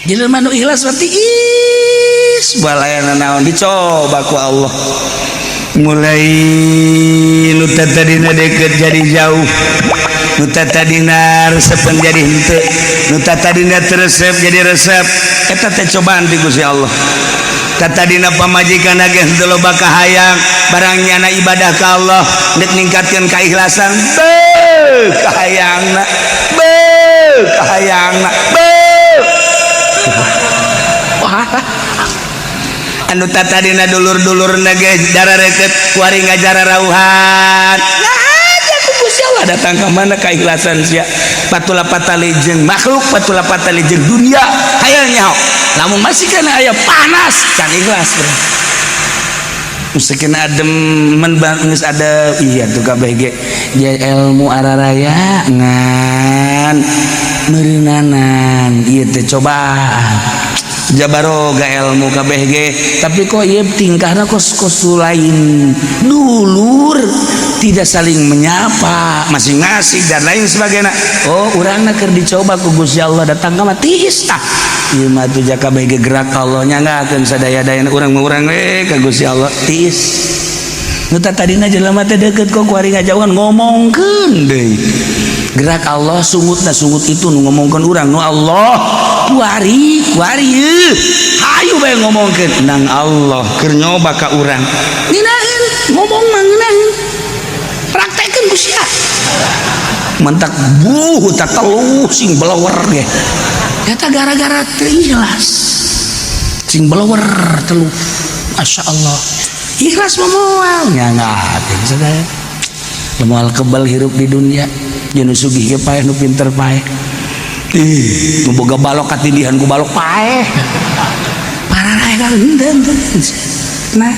jelema nu ikhlas berarti balayana naon dicoba ku Allah. Mulai nu tadina deket jadi jauh, nu tadina resepan jadi henteu, nu tadina teresep jadi resep. Eta teh cobaan ti Gusti Allah. Tadina pamajikan ge henteu loba kahayang barangnya ibadah ka Allah nek ningkatkeun keikhlasan kahayangna anu tatadina dulur-dulur nage darareket kuari ngajar rauhan aja ku Gusti Allah datang ke mana keikhlasan sia patula patali jeung makhluk patula patali jeung dunia hayang nyaho lamun masih kana aya panas can ikhlas mustaqin adem men geus ada iya tuh kabeh ge dia ilmu araraya ngan meureunanan ieu teh cobaan jabaroga ilmu kabeh ge tapi kok ieu tingkahna kos lain dulur tidak saling menyapa masing-masing dan lain sebagainya. Oh urangna keur dicoba ku Gusti Allah datang ka tiis tah ieu mah tuh kabeh ge gerak Allah nyanggakeun sadaya-dayana urang mah urang we ka Gusti Allah tiis nu tadina jelema teh deukeut kok kuari ngajauhan ngomongkeun deui gerak Allah sungutna sungut itu nu ngomongkeun urang nu Allah kuari hayu bae ngomongkeun nang Allah keur nyoba ka urang ngeunaheun ngomong mah ngeunaheun praktekeun ku sia mentak tak teluh sing belewer ge eta gara-gara ikhlas sing belewer teluh Masya Allah ikhlas memoal nyangakeun sadaya moal kebal hirup di dunia jeung sugih ge paeh nu pinter paeh nu boga balok katindihan ku balok paeh pararae ka henteu nah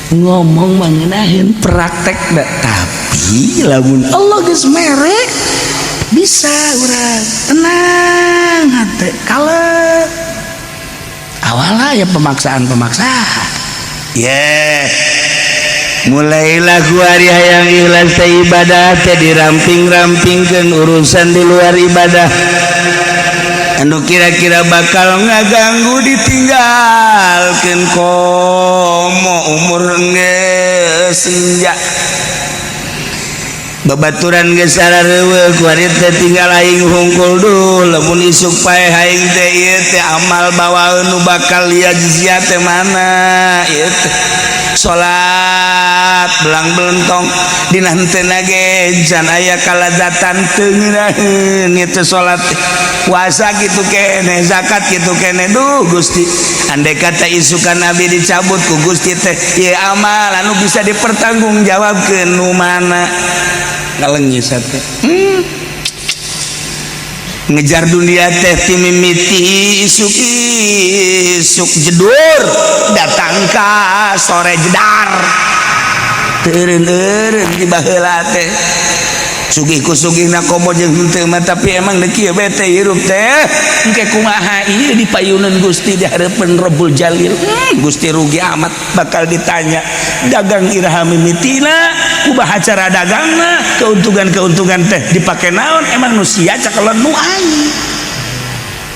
ngomong mangenaheun praktek da tapi lamun Allah geus mere bisa urang tenang hate kalem awalnya ya pemaksaan mulailah kuari hayang ikhlas ibadah teh diramping-rampingkeun urusan di luar ibadah anu kira-kira bakal ngaganggu ditinggalkeun komo umur geus senja babaturan geus sarareuweul kuari teh tinggal aing hungkul dul lamun isuk paeh aing teh ieu teh amal bawaeun nu bakal liajziah teh mana ieu teh salat belang belentong dina henteu ge jan aya kalazatan teu ngeunaheun ieu salat puasa kitu keneh zakat kitu keneh duh Gusti andai kata isukan Nabi dicabut ku Gusti teh ieu amal anu bisa dipertanggungjawabkeun nu mana ngaleungis teh ngejar dunia teh timimiti isuk jedur datang ka sore jedar teureun-eureun di baheula teh sugih ku sugihna komo jeung henteu mah tapi emang deuk kieu bete hirup teh engke kumaha ieu dipayuneun Gusti di hareupeun Rabbul Jalil Gusti rugi amat bakal ditanya dagang iraha mimitina kumaha cara dagangna keuntungan teh dipake naon emang nu sia cakelon nu aing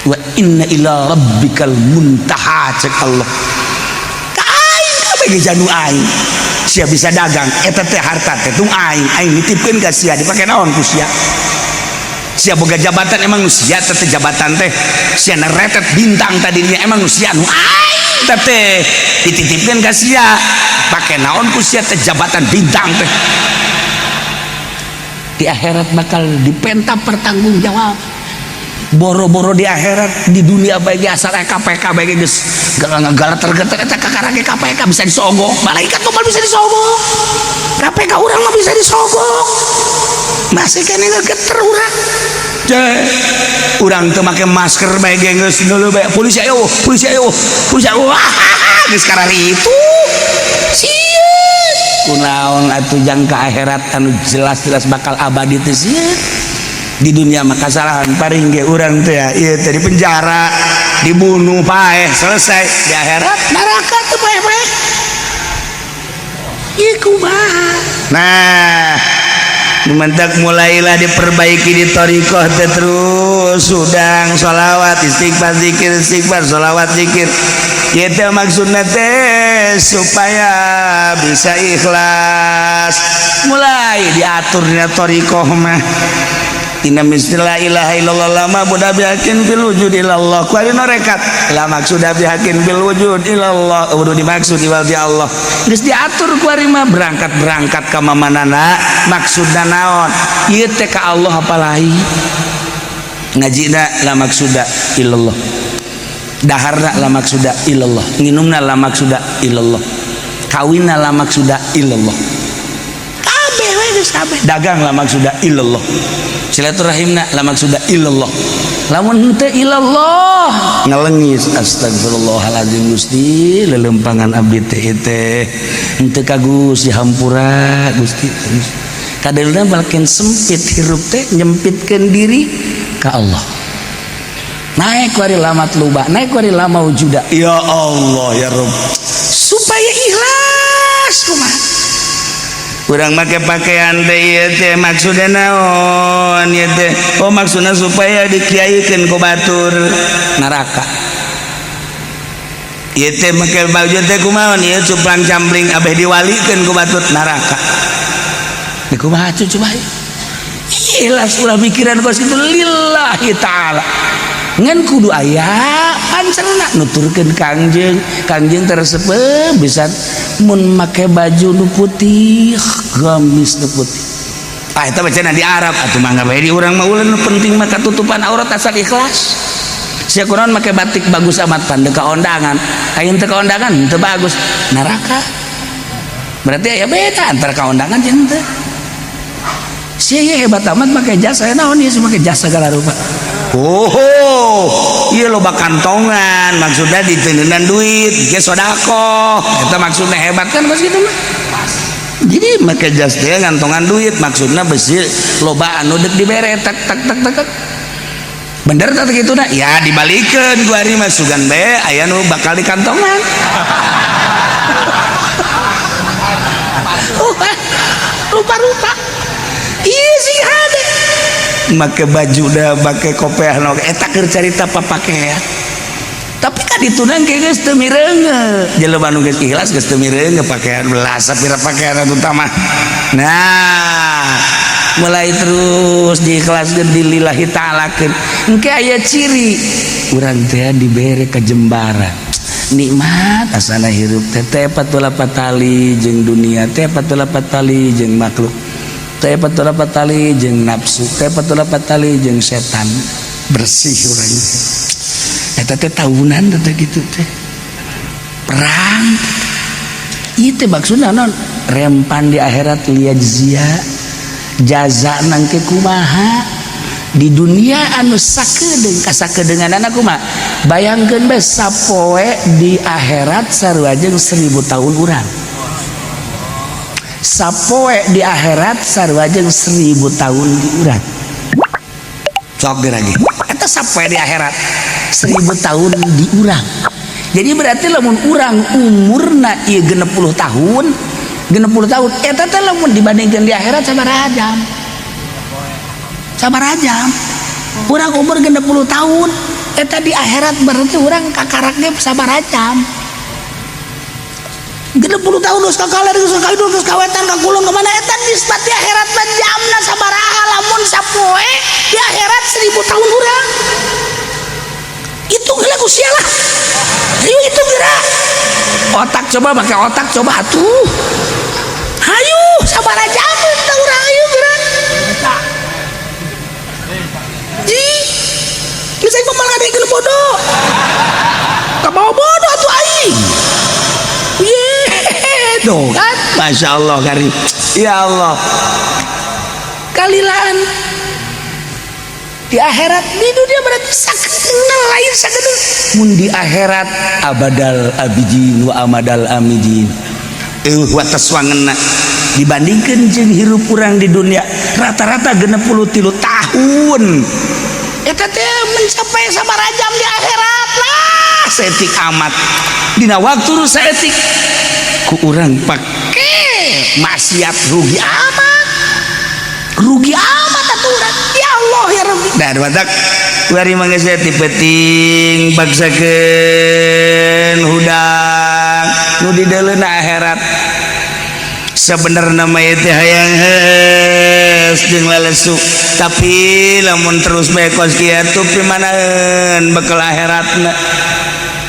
wa inna ila rabbikal muntaha cek Allah ka aing kabeh ge janu aing sia bisa dagang eta teh harta teh tung aing nitipkeun ka sia dipake naon ku sia sia boga jabatan emang nu sia teh jabatan teh sia neretet bintang tadinya emang nu sia nu aing teh dititipkeun ka sia pake naon ku sia teh jabatan bintang teh di akhirat bakal dipenta pertanggungjawab boro-boro di akhirat di dunia bae asal KPK bae geus gala tergeter eta kakarage KPK bisa disogok malaikat mah bisa disogok KPK urang mah bisa disogok masih kene geter urang urang teu make masker bae geus dulu bae polisi ayo geus karari itu kunaon atuh jang ka akhirat anu jelas-jelas bakal abadi teh sia di dunia mah kasalahan paring ge urang teh ya ieu teh di penjara dibunuh paeh selesai di akhirat neraka teu paeh ieu kumaha nah Mentak mulailah diperbaiki di thariqah teh terus sudang sholawat istighfar zikir istighfar sholawat zikir ieu teh maksudna teh supaya bisa ikhlas mulai diatur dina thariqah mah inna la ilaha illallah lama budak bihakin bil wujud ilallah kuari norekat la maksud bihakin bil wujud ilallah udah dimaksud iwal di Allah geus diatur kuari mah berangkat ka mamanana maksudna naon ieu teh ka Allah apalai ngajina la maksuda illallah daharna la maksuda illallah nginumna la maksuda illallah kawinna la maksuda illallah kabeh we geus kabeh dagang la maksuda illallah silaturahimna la maksuda illallah lamun teu illallah ngalengis astagfirullahaladzim Gusti lelempangan abdi teh teu kagus dihampura Gusti kadelna balkeun sempit hirup teh nyempitkeun diri ka Allah naik wari lamat luba naik wari lama wujuda ya Allah ya Rabb supaya ikhlas kumaha urang make pakaian teh ieu teh maksudna naon ieu teh oh maksudna supaya dikiaikeun ku batur neraka ieu teh make baju teh kumaha ieu cuplang campling abeh diwalikeun ku batur neraka kumaha coba ikhlas ulah pikiran kos kitu lillahi taala ngan kudu aya pancerna nuturkeun kangjeng tersebut bisa mun make baju nu putih gamis nu putih eta bacana di Arab atuh mangga bae di urang mah ulun penting mah katutupan aurat asal ikhlas sia kunaon make batik bagus amat pan teu kaondangan ayeun teu kaondangan teu bagus neraka berarti aya beda antara kaondangan jeung teu sia hebat amat make jasa naon ieu make jasa segala rupa oh iya loba kantongan maksudnya diteunan duit ge sodako eta maksudnya hebat kan bos gitu mah jadi make jas teh ngantongan duit maksudnya besi loba anu deuk dibere tak bener tak kitu na ya dibalikeun ku ari mah sugan bae aya nu bakal di kantongan rupa-rupa iya sih ada make baju dah make kopiah no eta keur carita papakea tapi kan ditunang ke geus teu mireunge jelema nu geus ikhlas geus teu mireunge pakaian belas sapira pakaian utama nah mulai terus diikhlaskeun lillahi taala keun engke aya ciri urang teh dibere kajembara nikmat asana hirup teh patula patali jeung dunia teh patula patali jeung makhluk teh patula patali jeung nafsu teh patula patali jeung setan bersih urang eta teh tahunan teh gitu teh perang ieu teh maksudna naon rempan di akhirat liyajzia jaza nang ke kumaha di dunia anu sakedeung kasakedeunganna kumaha bayangkeun bae sapoe di akhirat sarua jeung 1000 tahun urang sapoe di akhirat sarua jeung 1000 tahun di urang sok lagi eta sapoe di akhirat 1000 tahun di urang jadi berarti lamun urang umurna ieu 60 tahun eta teh lamun dibandingkeun di akhirat sabaraha jam urang umur 60 tahun eta di akhirat berarti urang kakaraknya sabaraha jam 60 tahun terus kakaler terus kakidul terus kawetan kakulung kemana eta nisbat di akhirat mah jamna sabaraha lamun sapoe di akhirat 1000 tahun urang itu geula ku sia lah ayo itu geura otak coba pakai otak coba atuh hayu sabaraha jam teh urang ayo geura ji geus aing mah ngadekeun bodoh kabawa bodoh atuh aing tuh kan Masya Allah karim ya Allah kalilaan di akhirat di dunia berarti sakedeung lain sakedeung mun di akhirat abadal abidin wa amadal amidin wa taswangenna dibandingkeun jeung hirup urang di dunia rata-rata 63 tahun eta teh mencapai sabaraha jam di akhirat lah setik amat dina waktu nu saeutik ku urang pake maksiat rugi amat rugi amat aturan ya Allah ya Rabbi dan batak bari mangga saya tipeting bagsakeun hudang nu di deuleuh akhirat sebenarnya mah teh hayang heus jeung lalesu tapi lamun terus bekos kiatu pimanaeun bekal akhiratna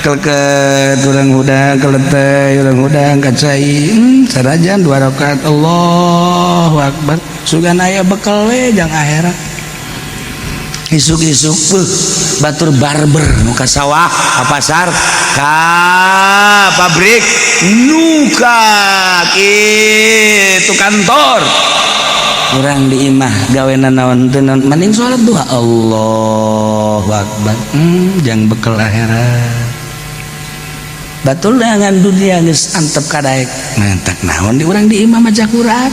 keleket urang hudang keleteh urang hudang kacai sarajan 2 rakaat Allahu akbar sugan aya bekal we jang akhirat isuk-isuk batur barber nu ka sawah ka pasar ka pabrik nu ka kitu kantor urang di imah gawena naon teu naon mending salat duha Allahu akbar jang bekal akhirat batul dengan dunia geus antep kadaek mantak naon di urang di imam maca Quran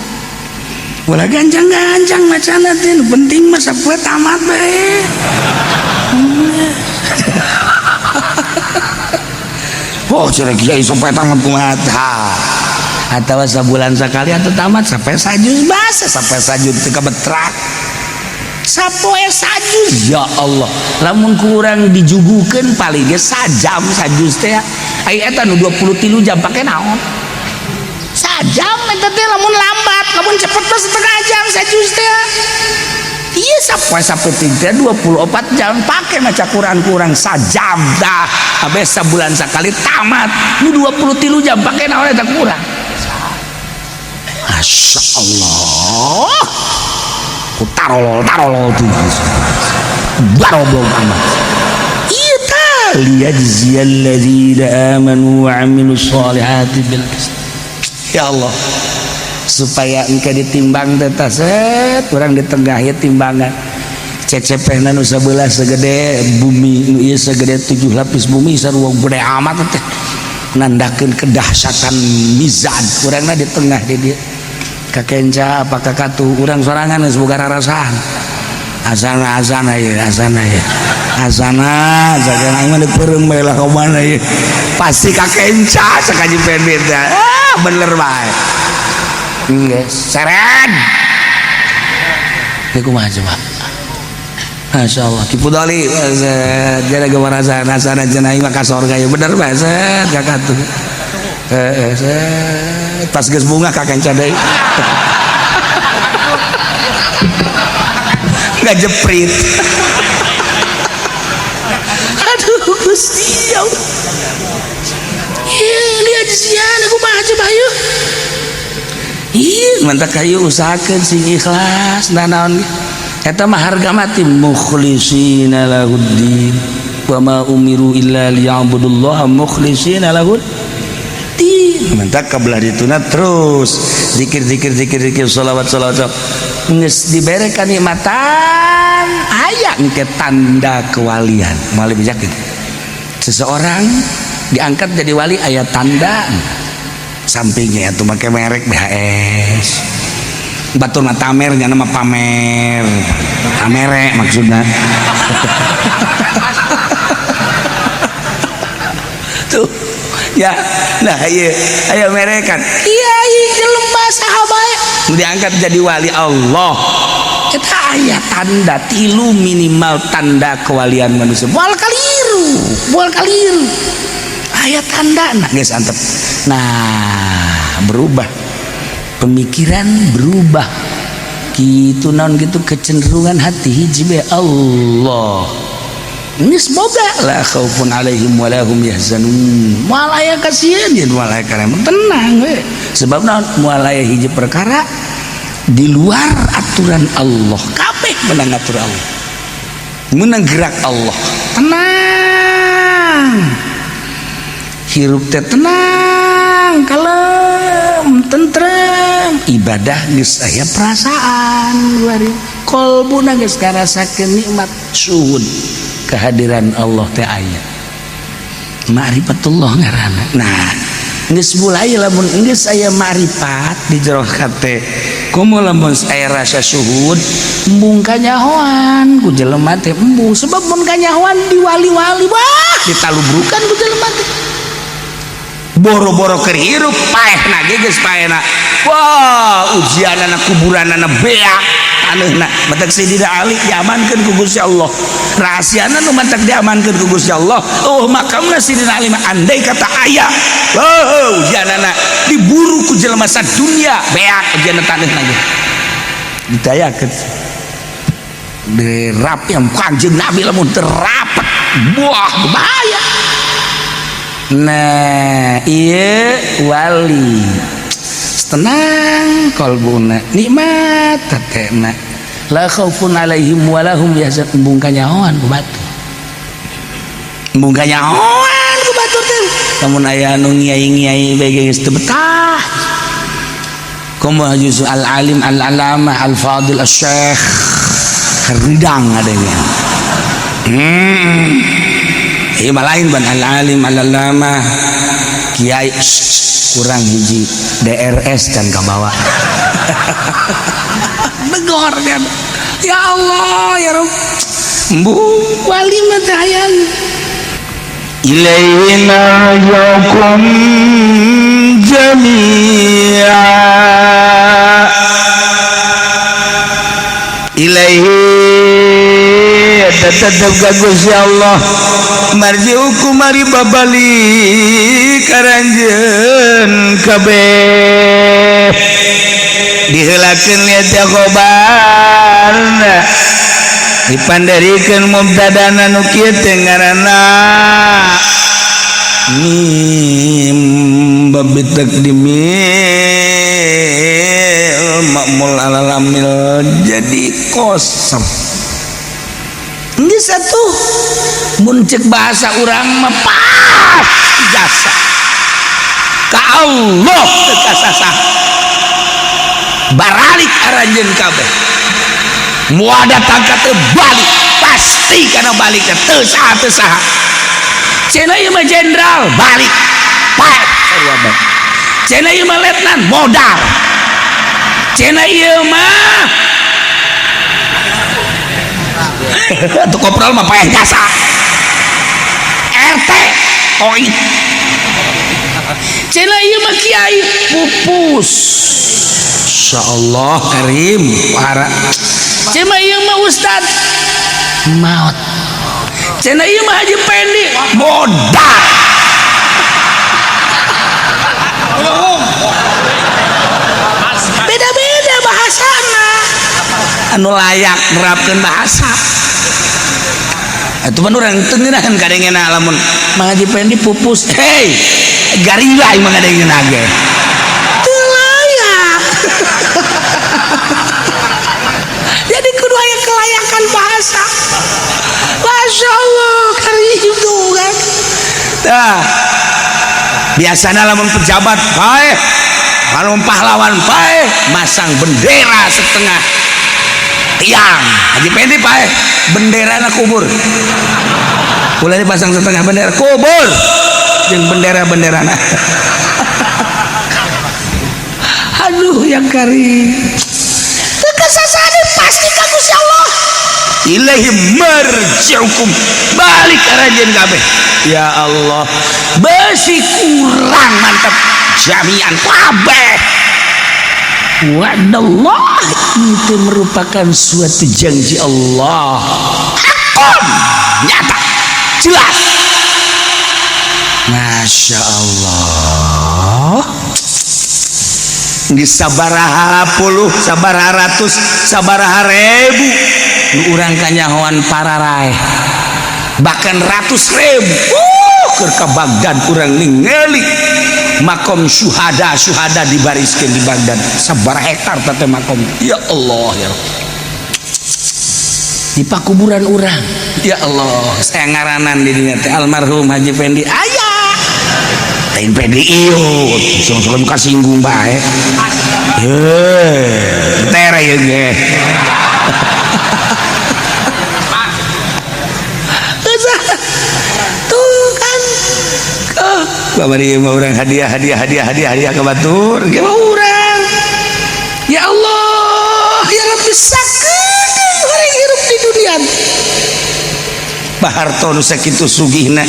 ulah ganjang-ganjang macana teh nu penting mah sapoe tamat bae oh cenah kiai sapoe tamat kumaha atawa sabulan sakali atuh tamat sapoe sajuz basa sapoe sajuz teu kabetrak sapoe sajuz ya Allah lamun kurang dijugukeun paling ge sajam sajuz teh ai eta nu 23 jam pake naon sajam eta teh lamun lambat lamun cepet mah setengah jam sajuz teh ieu sapoe teh 24 jam pake maca Quran kurang sajam dah abe sabulan sakali tamat nu 23 jam pake naon eta kurang Masya Allah tarolol tuh baroblong amat iya tah liyajziyal ladzina amanu wa amilus solihati bil ya Allah supaya engke ditimbang teh set urang di tengah ieu timbangan cecepehna nu sabelah segede bumi nu ieu segede 7 lapis bumi sarua gede amat teh nandakeun kedahsyatan mizan urangna di tengah di dieu kakenca apa kakatu urang sorangan geus boga rarasan asana ya asana sagan aing mah dipeureung bae lah ka mana ieu pasti kakenca sakaji pendit bener bae geus seren ieu kumaha coba Masya Allah kipu doli jadi gemarasan asana cenah aing mah ka sorga ieu bener bae set kakatu pas geus bunga kakenca deui nggak jeprit aduh Gusti ya Allah lihat sian aku mah coba yuk mantap kayu usahakeun sing ikhlas da naon eta mah harga mati mukhlishina lahuddin wa ma umiru illa liya'budullaha mukhlishina lahuddin mantap kabelah dituna terus zikir sholawat geus dibere kanikmatan aya engke tanda kewalian moal bijak gitu seseorang diangkat jadi wali aya tanda sampingnya atuh make merek BHS batur mah tamer nya nama pamer tamere maksudna tuh ya nah ayo merekan iya jelema sahabat diangkat jadi wali Allah kita aya tanda tilu minimal tanda kewalian manusia moal kaliru aya tanda nah geus antep nah berubah pemikiran berubah kitu naon gitu kecenderungan hati hiji be Allah geus boga la khaufun alaihim wa lahum yahzanun moal aya kasieun yen moal aya kana tenang we sebab naon moal aya hiji perkara di luar aturan Allah kabeh menang atur Allah menang gerak Allah tenang hirup teh tenang kalem tentrem ibadah geus aya perasaan bari kolbuna geus ngarasakeun nikmat syuhud kehadiran Allah teh aya ma'rifatullah ngaranna nah geus mulai lamun geus aya ma'rifat di jero hate kumaha lamun aya rasa syuhud embung kanyahoan ku jelema teh embung sebab mun kanyahoan di wali-wali wah ditalubrukan ku jelema teh boro-boro keur hirup paehna ge geus paehna wah ujianana kuburanana beak taneuhna matak Sayyidina Ali diamankeun ku Gusti Allah rahasiana nu matak diamankeun ku Gusti Allah makamna Sayyidina Ali andai kata aya ujianana diburu ku jelema sadunya beak ujianna taneuhna ge ditayakeun derap yang Kanjeng Nabi lamun terapat buah bahaya. Nah iya wali tenang kalbuna nikmat tatena la khaufun alaihim walahum yahzanun embung kanyahoan ku batu embung kanyahoan ku batu teh lamun aya anu ngiai-ngiai bege geus teu betah kumaha justru al alim al alamah al fadil al syekh ridang adanya ieu mah lain ban al alim al alamah kiai kurang hiji DRS dan kabawa negor kan ya Allah ya Rabb mbu wali matayan ilaina yakum jami'a ilaihi tetap gagus ya Allah marjiukum mari babali karanjeun kabeh diheulakeun nya khobarna dipandarikeun mubtadana nu kieu teh ngaranna mim babit takdimil ma'mul alalamil jadi kosong ini satu muncik bahasa orang mah pas jasa ka Allah tekasasa baralik aranjeun kabeh muada tangka teu balik pasti kana balik teu saha cenah ieu mah jenderal balik paet sarua bae cenah ieu mah letnan modal cenah ieu mah itu kopral mah payah jasa RT koin cenah ieu mah kiai pupus insyaallah karim para cenah ieu mah ustad maot cenah ieu mah haji pendi modal beda-beda bahasana anu layak nerapkeun bahasa itu mah urang teu ngeunaheun kadengena lamun Haji Pendi pupus hei garila ieu mah kadengena ge teu layak jadi kudu aya kelayakan bahasa Masya Allah karim tuh kan tah biasana lamun pejabat bae lamun pahlawan bae masang bendera setengah tiang Haji Pendi pae bendera na kubur boleh dipasang setengah bendera kubur yang bendera na aduh yang karim tekasasane pasti ka Gusti Allah ilaihi marji'ukum balik aranjeun kabeh ya Allah besi kurang mantap jami'an kabeh wa'adallah itu merupakan suatu janji Allah hakun nyata jelas Masya Allah di sabaraha puluh sabaraha ratus sabaraha ribu nu urang kanyahoan pararae bahkan ratus ribu keur ka Bagdad urang ningali makom syuhada dibariskeun di Bagdad sabaraha hektar teh makom ya Allah ya di pakuburan urang ya Allah saya ngaranan di dinya teh almarhum Haji Pendi aya lain Pendi ieu sung-sung kasinggung bae tere ye ge tuh kan kamari mah urang hadiah ke batur ge mah urang ya Allah ya Rabbi sakeun urang hirup di dunia Pak Harto nu sakitu sugihna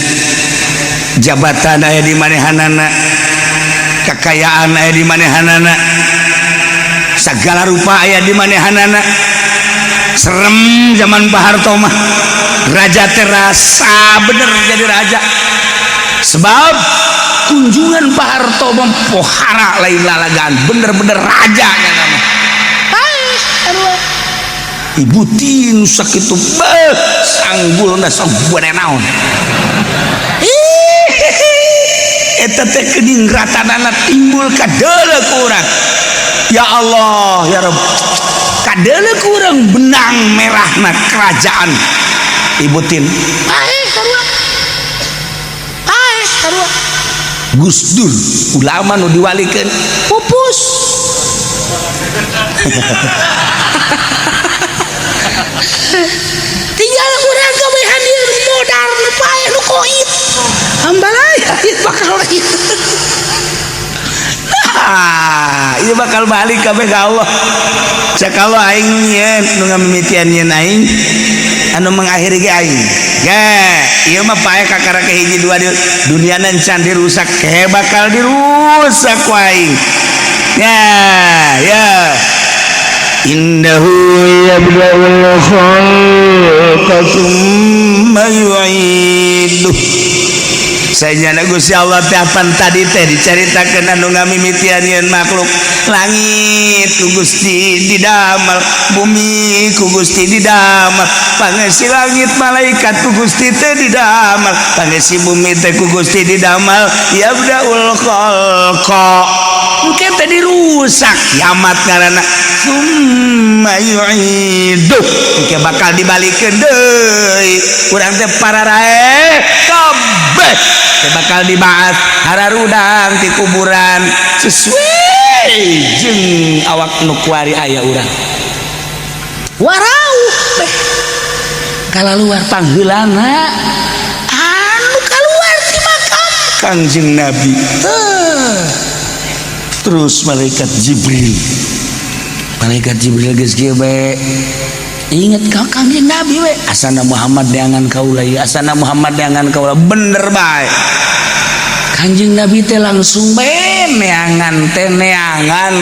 jabatan aya di manehanana kekayaan aya di manehanana segala rupa aya di manehanana serem zaman Pak Harto mah raja terasa bener jadi raja sebab kunjungan Pak Harto mah pohara lain lalagan bener-bener rajanya nama ibu tin sakitu sanggul nasong buat naon eta teh kening ratanana timbul kadele kurang ya Allah ya Rabb kadele kurang benang merahna kerajaan ibu tin sarua Gus Dur ulama nu diwalikeun pupus tinggal urang kabehan ieu modal nu pae nu koit hambalay ieu bakal lain ieu bakal balik kabeh ka Allah sakalo aing nyeun nu ngamimitian nyeun aing anu mengakhiri ge aing ge ieu mah pae kakara ke hiji dua dunia nan can dirusak ke bakal dirusak ku aing ya innahu yabda'ul khalqa tsumma yu'iduh saenyana Gusti Allah teh apan tadi teh dicaritakeun anu ngamimitian ieun makhluk langit ku Gusti didamel bumi ku Gusti didamel pangesi langit malaikat ku Gusti teh didamel pangesi bumi teh ku Gusti didamel yabda'ul khalqa engke teh dirusak kiamat ngaranna summa yu'iduh engke bakal dibalikeun deui urang teh pararae kabeh bakal dibahas hararudang di kuburan sesuai jeung awak nu kuari aya urang warau kalaluar pangheulana anu kaluar di makam Kangjeng Nabi terus malaikat Jibril geus kieu bae inget kau Kangjeng Nabi we asana Muhammad deangan kaula ieu asana Muhammad deangan kaula bener bae Kangjeng Nabi teh langsung bae neangan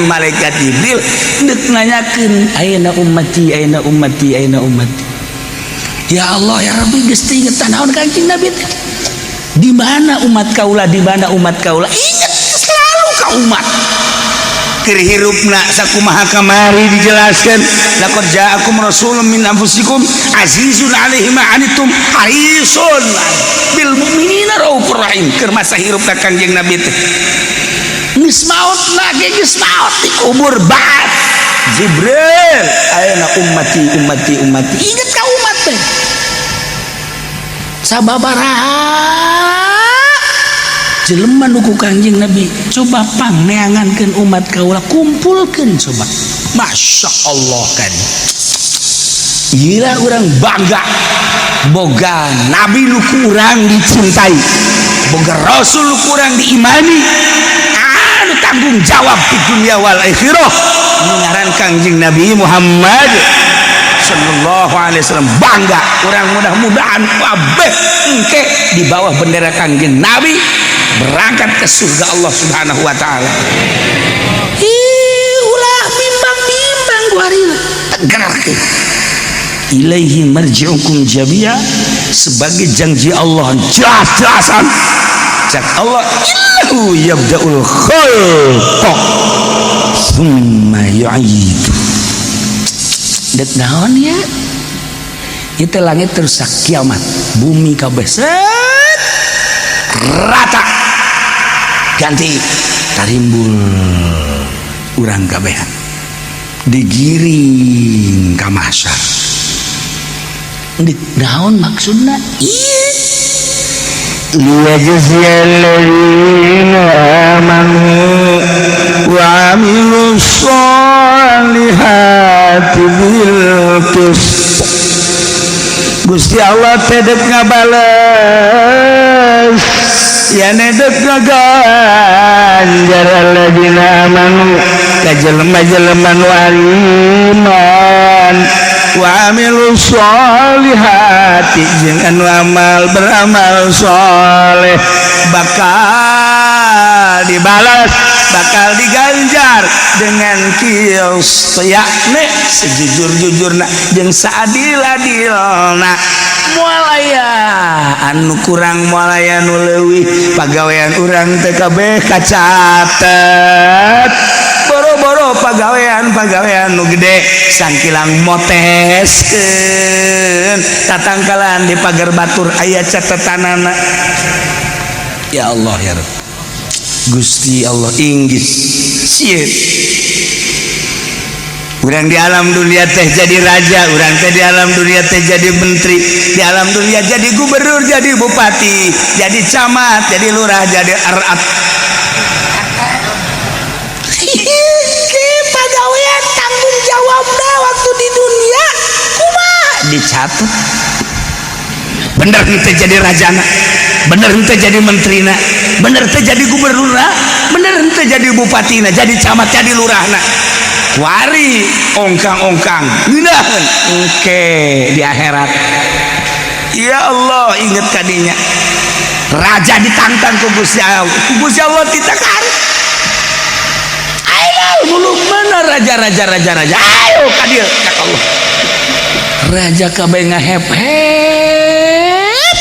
malaikat Jibril deuk nanyakeun ayeuna ummati ayeuna ummati ayeuna ummati ya Allah ya Rabbi geus teu inget naon Kangjeng Nabi teh di mana umat kaula inget selalu ka umat keur hirupna sakumaha kamari dijelaskeun laqad ja'akum rasulun min anfusikum azizun 'alaihi ma anittum harisun bil mu'minina raufur rahim keur masa hirupna Kangjeng Nabi teh geus maotna geus maot di kubur baat Jibril ayeuna ummati inget ka umat teh sababaraha jelema nu ku Kangjeng Nabi coba pangneangankeun umat kaula kumpulkeun coba Masya Allah kan ira urang bangga boga nabi nu kurang dicintai boga rasul nu kurang diimani anu tanggung jawab di dunia wal akhirah ngaran Kangjeng Nabi Muhammad sallallahu alaihi wasallam bangga urang mudah-mudahan kabeh engke di bawah bendera Kangjeng Nabi berangkat ke surga Allah Subhanahu wa taala. Ulah bimbang guarina tegarkeun. Ilaihi marji'ukum jami'a sebagai janji Allah jelas-jelasan. Cak Allah innahu yabda'ul khalqa tsumma yu'idu. Dek naon ya? Itu langit terusak kiamat, bumi kabeh set rata ganti tarimbul urang kabehan digiring ka mahsyar dik naon maksudna ieu liyajziyalladzina amanu wa amilus solihati bil qist Gusti Allah teh deuk ngabales ya nedek ngaganjar alladzina amanu ka jelema-jelema nu iman wa amilus solihati jeung anu beramal soleh bakal bakal dibalas, bakal diganjar dengan kios yakni sejujur-jujurna jeung saadil-adilna. Moalaya anu kurang, moalaya anu leuwih, pagawean urang teh kabeh kacatet. Boro-boro pagawean nu gede sangkilang moteskeun tatangkalan di pagar batur aya catetanana. Ya Allah ya Rabb, Gusti Allah inggih sieun. Urang di alam dunia teh jadi raja, urang teh di alam dunia teh jadi menteri, di alam dunia jadi gubernur, jadi bupati, jadi camat, jadi lurah, jadi RAT. Pagawean tanggung jawabna waktu di dunia kumaha dicatat. Bener henteu jadi rajana, bener henteu jadi menterina, bener henteu jadi gubernurna, bener henteu jadi bupatina, jadi camat, jadi lurahna. Wari ongkang-ongkang ngeunaheun engke di akhirat. Ya Allah, inget kadinya raja ditantang ku Gusti Allah, Gusti Allah ditakar. Ayo dulu mana raja. Ayo ka dieu ka Allah. Raja kabeh ngahep-hep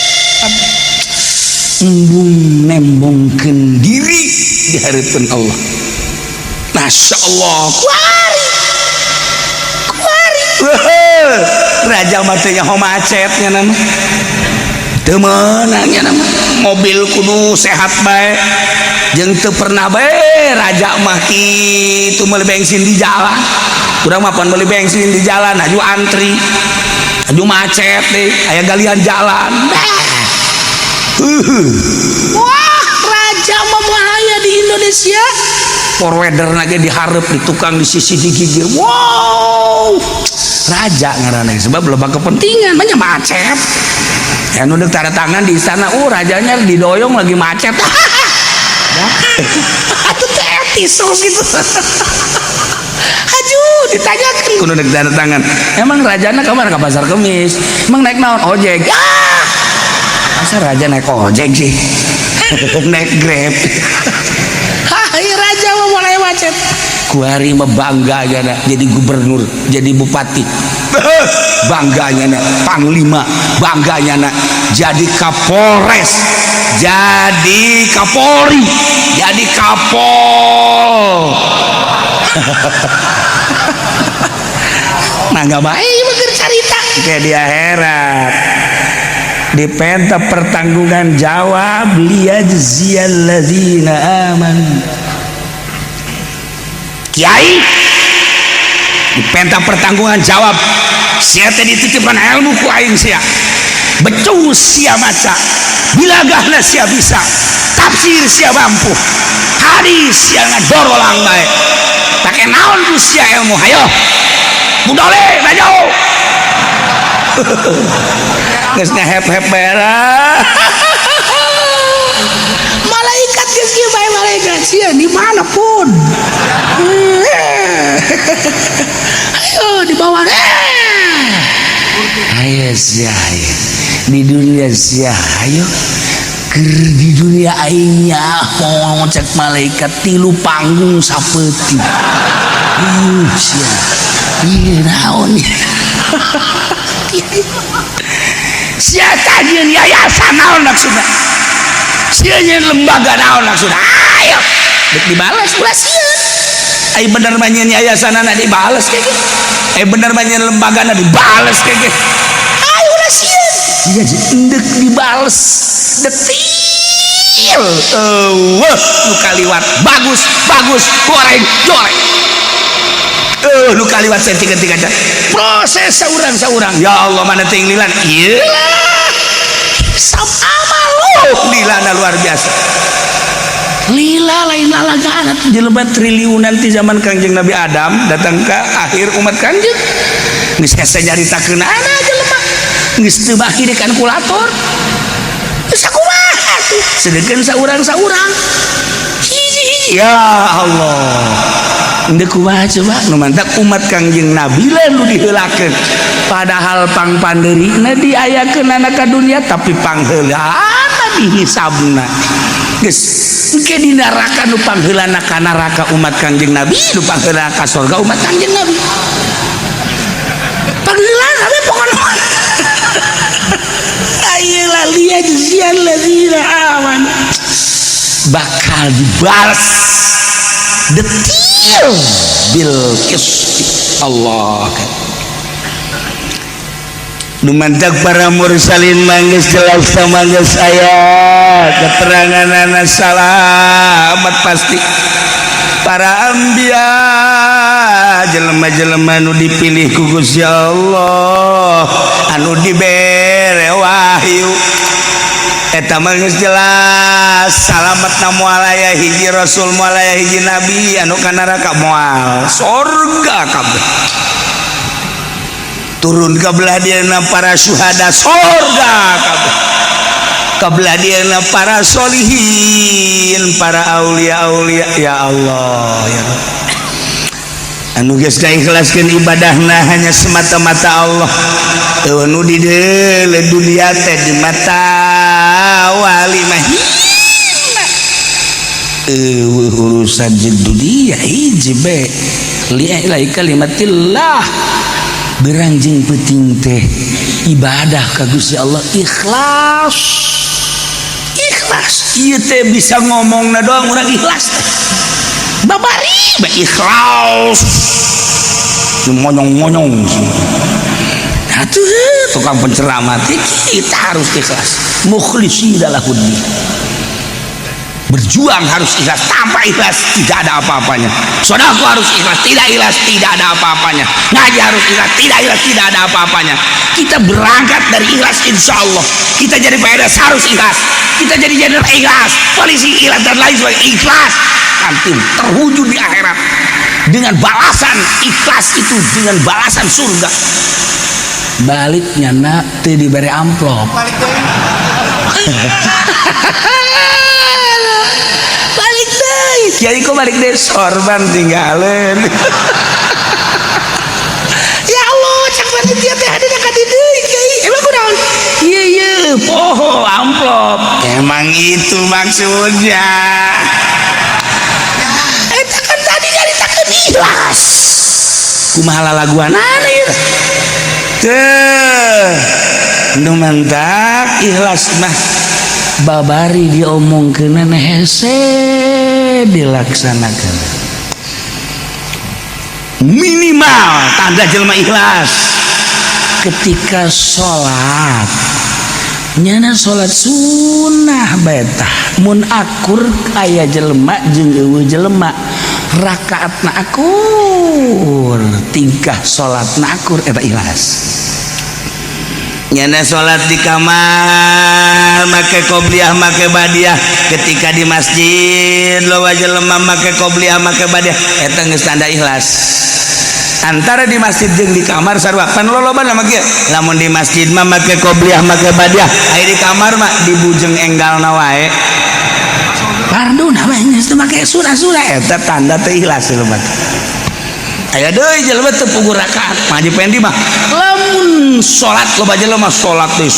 embung nembongkeun diri di hareupeun Allah. Masya Allah, kuari. Raja matanya homacetnya nama, temenangnya nama, mobil kudu sehat baik, jeung teu pernah bae raja mah kitu meuli bensin di jalan. Urang mah pan meuli bensin di jalan aju antri, aju macet deh, aya galian jalan. Wah, raja mah bahaya di Indonesia. Forwarder lagi diharap di tukang di sisi digigir. Wow, raja ngaranna sebab loba kepentingan banyak macet. Ya nu deuk tanda tangan di istana, rajanya didoyong lagi macet. Atuh teh etis gitu. Aduh, ditanyakeun kudu deuk tanda tangan. Emang rajana kamana ka pasar Kemis? Emang naik naon? Ojek. Masa raja naik ojek sih? Naik Grab. Raja mau mulai macet. Kuari mah bangganya nak jadi gubernur, jadi bupati, bangganya nak panglima, bangganya nak jadi kapolres, jadi kapolri, jadi kapol. Nah nggak baik bener cerita kayak di akhirat. Di penta pertanggungan jawab liyajziyal ladzina amanu. Kiai di penta pertanggungan jawab sia teh dititipkan ilmu ku aing sia, becus sia maca, bilagahna sia bisa, tafsir sia mampu, hadis sia ngadorolang bae, take naon ku sia ilmu. Hayo budole maju. Geus ngahep-hep beres. Malaikat geus kieu bae malaikat sia di mana pun. Ayo dibawa. Ayo sia di dunia sia ayo keur di dunia aingnya mau cek malaikat 3 panggung sapeuti. Sia ieu naon ya? Sia tajieun yayasan naon maksudna? Sia nyeun lembaga naon maksudna? Ayo dek dibalas ulah sieun. Ai bener mah nyeun yayasanna dibales kayak gitu. Ai bener mah nyeun lembagana dibales kayak gitu. Ayo ulah sieun. Iya endek dibales detil. Nu kaliwat bagus goreng. Lu kaliwat senting-senting aja proses saurang ya Allah mana ting lilan iyalah sama lu lilana luar biasa. Lila lain lalagaan jelema triliunan ti zaman Kangjeng Nabi Adam datang ke akhir umat Kangjeng geus hese nyaritakeun ana jelema geus teu baki di kalkulator sakumaha tuh sedeukeun saurang ya Allah. Ndek kumaha coba nu mantap umat Kangjeng Nabi lalu diheulakeun padahal pang pandeurina diayakeun anak ka dunia tapi pangheulana dihisabna geus engke di neraka nu pangheulana ka neraka umat Kangjeng Nabi, nu pangheulana ka surga umat Kangjeng Nabi. Pangheulana we pokona ayeuna liyajziyal ladzina amanu bakal dibalas detil bil qisti. Allah Dumantak para mursalin manggeus jelas sama geus aya keteranganana salamat pasti. Para anbiya jelema-jelema anu dipilih ku Gusti Allah anu dibere wahyu eta mah geus jelas salamatna moal aya hiji rasul moal aya hiji nabi anu ka neraka moal surga kabeh. Turun ke belah dieuna para syuhada surga kabeh, ke belah dieuna para solihin, para aulia-aulia. Ya Allah ya Allah, anu geus diikhlaskeun ibadahna hanya semata-mata Allah. Anu di dunia teh di mata wali mah urusan di dunia hiji be li'ilai kalimatillah. Beranjing penting teh ibadah ka Gusti Allah ikhlas. Ikhlas ieu teh bisa ngomongna doang urang ikhlas teh. Babari ba ikhlas. Monyong-monyong. Atuh tukang penceramah teh kita harus ikhlas. Mukhlishina lahuddin. Berjuang harus ikhlas, tanpa ikhlas tidak ada apa-apanya. Sedekah harus ikhlas, tidak ikhlas tidak ada apa-apanya. Ngaji harus ikhlas, tidak ikhlas tidak ada apa-apanya. Kita berangkat dari ikhlas insya Allah. Kita jadi PNS harus ikhlas. Kita jadi jenderal ikhlas, polisi ikhlas dan lain sebagainya ikhlas. Nanti terwujud di akhirat dengan balasan ikhlas itu dengan balasan surga. Baliknya nak teu diberi amplop. Kiai kok balik deh sorban tinggalin. Ya Allah cak panitia teh ada dekat deui kiai emang kunaon? Iya poho amplop emang itu maksudnya. Eta kan tadi nyaritakeun ikhlas kumaha lalaguanana ieu teh nu mantak ikhlas mah babari diomongkeun hese dilaksanakan minimal tanda jelema ikhlas ketika sholat nyana sholat sunnah betah mun akur aya jelema jeung eueuh jelema rakaatna akur tingkah sholatna akur eta ikhlas. Nyana sholat di kamar make qobliyah make badiah ketika di masjid loba jelema make qobliyah make badiah eta geus tanda ikhlas. Antara di masjid jeung di kamar sarua pan loba mah kieu lamun di masjid mah make qobliyah make badiah aya di kamar mah dibujeng enggalna wae pardon apa geus teu make sunah-sunah eta tanda teu ikhlas loba. Aya deui jelema teu puguh rakaat maji pendi mah lamun salat loba jelema salat deui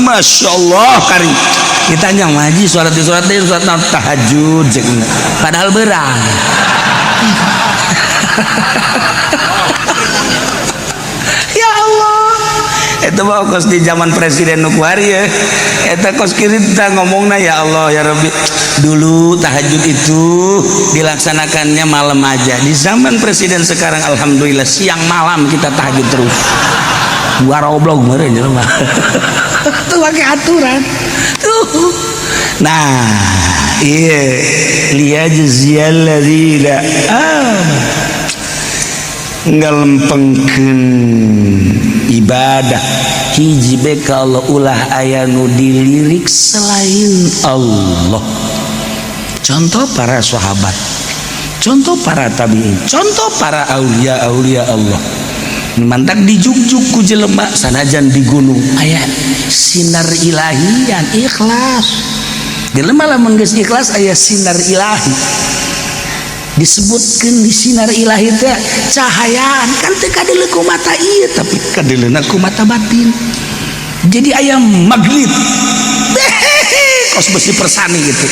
masyaallah karing ditanya maji salat deui salat tahajud jeung padahal beurang. Ya Allah eta mah kos di zaman presiden nu kuari ya eta kos kita ngomongna ya Allah ya Rabbi dulu tahajud itu dilaksanakannya malam aja. Di zaman presiden sekarang alhamdulillah siang malam kita tahajud terus. Waroblog meureun jelema. Tuh pakai aturan. Tuh. Nah, iya liyajziyal ladzina ngalempengkeun ibadah hiji beka Allah ulah aya nu dilirik selain Allah. Contoh para sahabat, contoh para tabi'in, contoh para aulia-aulia Allah. Mantak dijuk-juk ku jelema sanajan di gunung aya sinar ilahian ikhlas. Jelema lamun geus ikhlas aya sinar ilahi. Disebutkeun di sinar ilahi teh cahayaan kan teu kadeuleun ku mata ieu tapi kadeuleuna ku mata batin. Jadi aya magnet. Kos besi persani gitu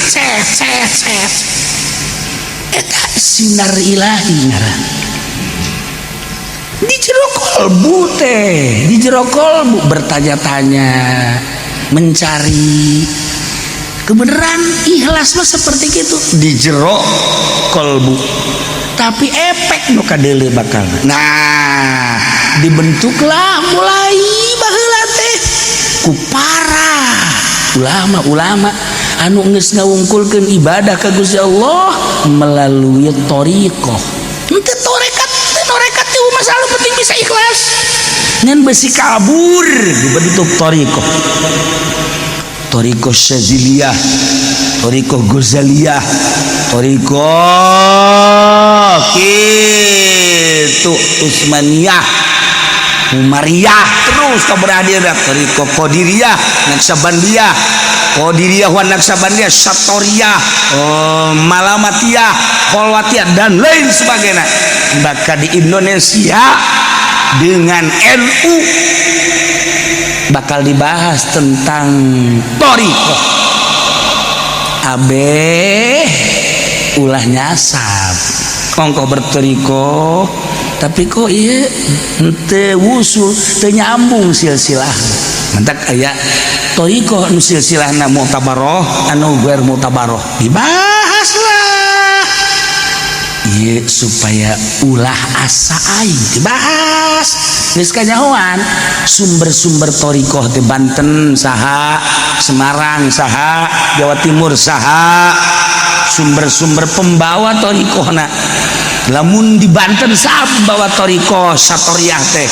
eta sinar ilahi ngaran di jero kolbu teh di jero kolbu bertanya-tanya mencari kebenaran ikhlas mah seperti itu di jero kolbu tapi efek nu kadeuleu bakal nah dibentuklah mulai baheula teh ku para ulama-ulama anu geus ngawungkulkeun ibadah ka Gusti Allah melalui thariqah henteu torekat teh masalah penting bisa ikhlas ngan besi kabur dibentuk thariqah thariqah Syaziliyah thariqah Ghazaliyah thariqah kitu Utsmaniyah Umariyah terus keberadiran thariqah Qadiriyah Naqsabandiyah Qadiriyah wa Naqsabandiyah Satoriyah Malamatiyah Kholwatiyah dan lain sebagainya bahkan di Indonesia dengan NU bakal dibahas tentang thariqah abe ulah nyasab kongko berthariqah tapi kok iya ente wusul teu nyambung silsilah mentak aya thariqah anu silsilahna mu'tabaroh anu ghair mu'tabaroh dibahas lah ieu supaya ulah asa aing dibahas geus kanyahoan sumber-sumber thariqah teh Banten saha Semarang saha Jawa Timur saha sumber-sumber pembawa thariqahna lamun di Banten sah pembawa thariqah Satoriyah teh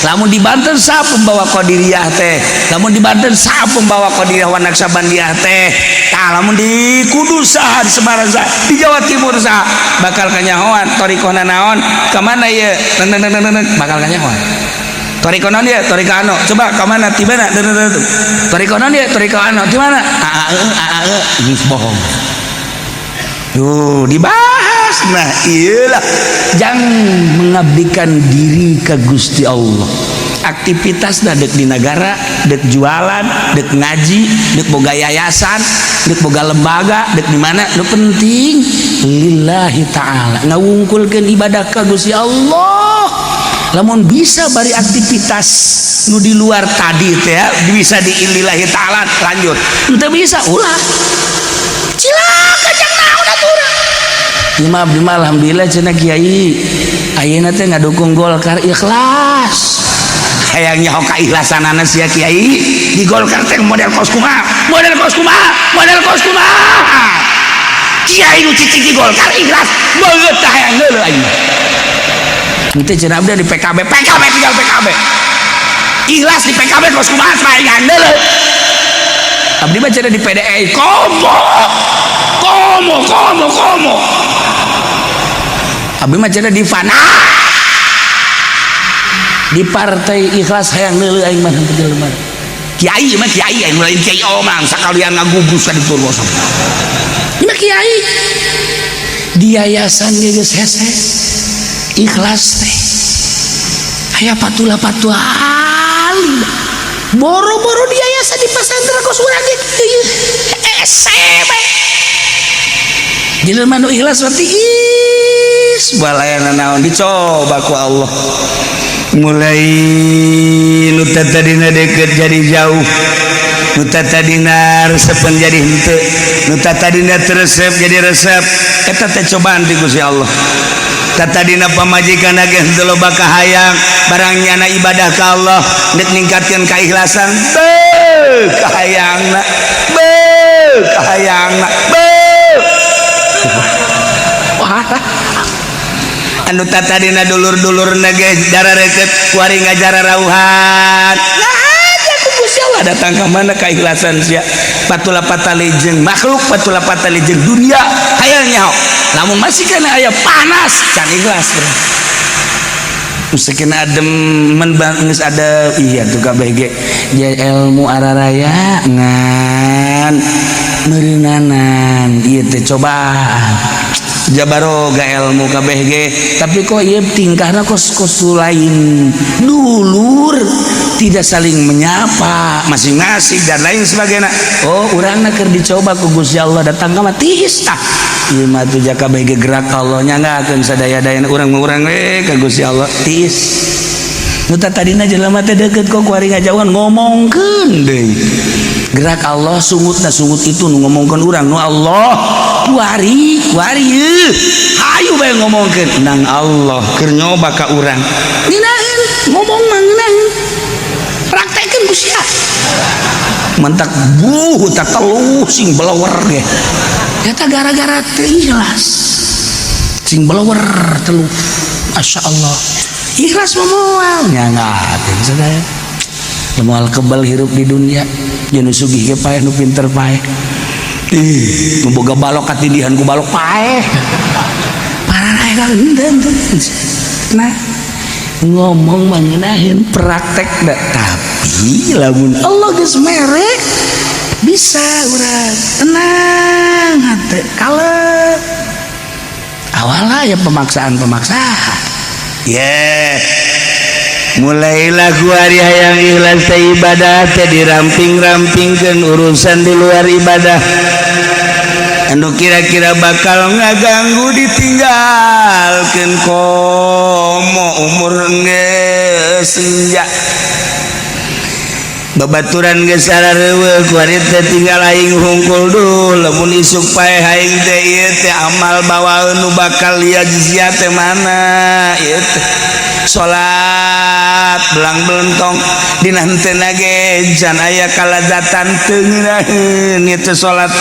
lamun di Banten sah pembawa Qadiriyah teh lamun di Banten sah pembawa Qadiriyah wa Naqsabandiyah teh tah lamun di Kudus sah di Semarang sah di Jawa Timur sah bakal kanyahoan thariqahna naon ka mana ye bakal kanyahoan thariqah naon ye thariqah anu coba ka mana ti mana thariqah naon ye thariqah anu ti mana geus bohong tuh dibahas nah iyalah jangan mengabdikan diri ke Gusti Allah aktivitas dek di negara dek jualan dek ngaji dek boga yayasan dek boga lembaga dek di mana nu penting lillahi ta'ala ngawungkulkeun ibadah ka Gusti Allah lamun bisa bari aktivitas nu di luar tadi teh ya bisa di lillahi ta'ala lanjut henteu bisa ulah cilaka jangan naon aturan lima alhamdulillah cenah kiai ayeuna teh ngadukung Golkar ikhlas hayangnya ho kaikhlasanana sia kiai di Golkar teh model kos kumaha kiai nu cicing di Golkar ikhlas beungeut tah hayang heuleuh aing henteu cenah abdi di PKB tinggal PKB ikhlas di PKB kos kumaha hayang heuleuh abdi mah cenah di PDI komo abdi mah cenah di Fana di partai ikhlas hayang heuleuh aing mah jelema kiai mah kiai anu lain kiai omang sakalian ngagugus ka ditu bos ieu mah kiai di yayasan geus hese ikhlas teh aya patula alim boro-boro di yayasan di pesantren kos urang ge jelema nu ikhlas berarti balayana naon dicoba ku Allah mulai nu tadina deket jadi jauh nu tadina resepan jadi henteu nu tadina teresep jadi resep eta teh cobaan di Gusti Allah tadina pamajikan ge henteu loba kahayang barangnya ibadah ka Allah nek ningkatkeun keikhlasan kahayangna anu tatadina dulur-dulur nage jara reket kuari ngajara rauhan nah aja ku Gusti Allah datang ke mana keikhlasan sia patula patali jeung makhluk patula patali jeung dunia hayang nyaho lamun masih kana aya panas can ikhlas mustaqin adem men geus ada iya tuh kabeh ge ilmu araraya ngan meureunanan ieu teh cobaan jabaroga ilmu kabeh ge tapi kok ieu tingkahna kos lain dulur tidak saling menyapa masing-masing dan lain sebagainya. Oh urangna keur dicoba ku Gusti Allah datang ka tiis tah ieu mah teh kabeh ge gerak Allah nyanggakeun sadaya-dayana urang-urang we ka Gusti Allah tiis nu tadina jelema teh deukeut kok kuari ngajauhan ngomongkeun deui gerak Allah sungutna sungut itu nu ngomongkeun urang nu Allah kuari hayu bae ngomongkeun nang Allah keur nyoba ka urang ngeunaheun ngomong mah ngeunaheun praktekeun ku sia mentak tak teluh sing belewer ge eta gara-gara teu ikhlas sing belewer teluh Masya Allah ikhlas memoal nyangakeun sadaya moal kebal hirup di dunia jeung sugih ge paeh nu pinter paeh nu boga balok katindihan ku balok paeh pararae ka nah ngomong mangenaheun praktek da tapi lamun Allah geus mere bisa urang tenang hate kalem awalnya ya pemaksaan mulailah kuari hayang ikhlas teh ibadah teh diramping-rampingkeun urusan di luar ibadah anu kira-kira bakal ngaganggu ditinggalkeun komo umur geus senja babaturan geus sarareuweuk kuari teh tinggal aing hungkul duh lamun isuk paeh aing teh ieu teh amal bawaeun nu bakal liajzia teh mana ieu teh salat belang belentong dina henteu ge jan aya kalazatan teu ngeunaheun ieu teh salat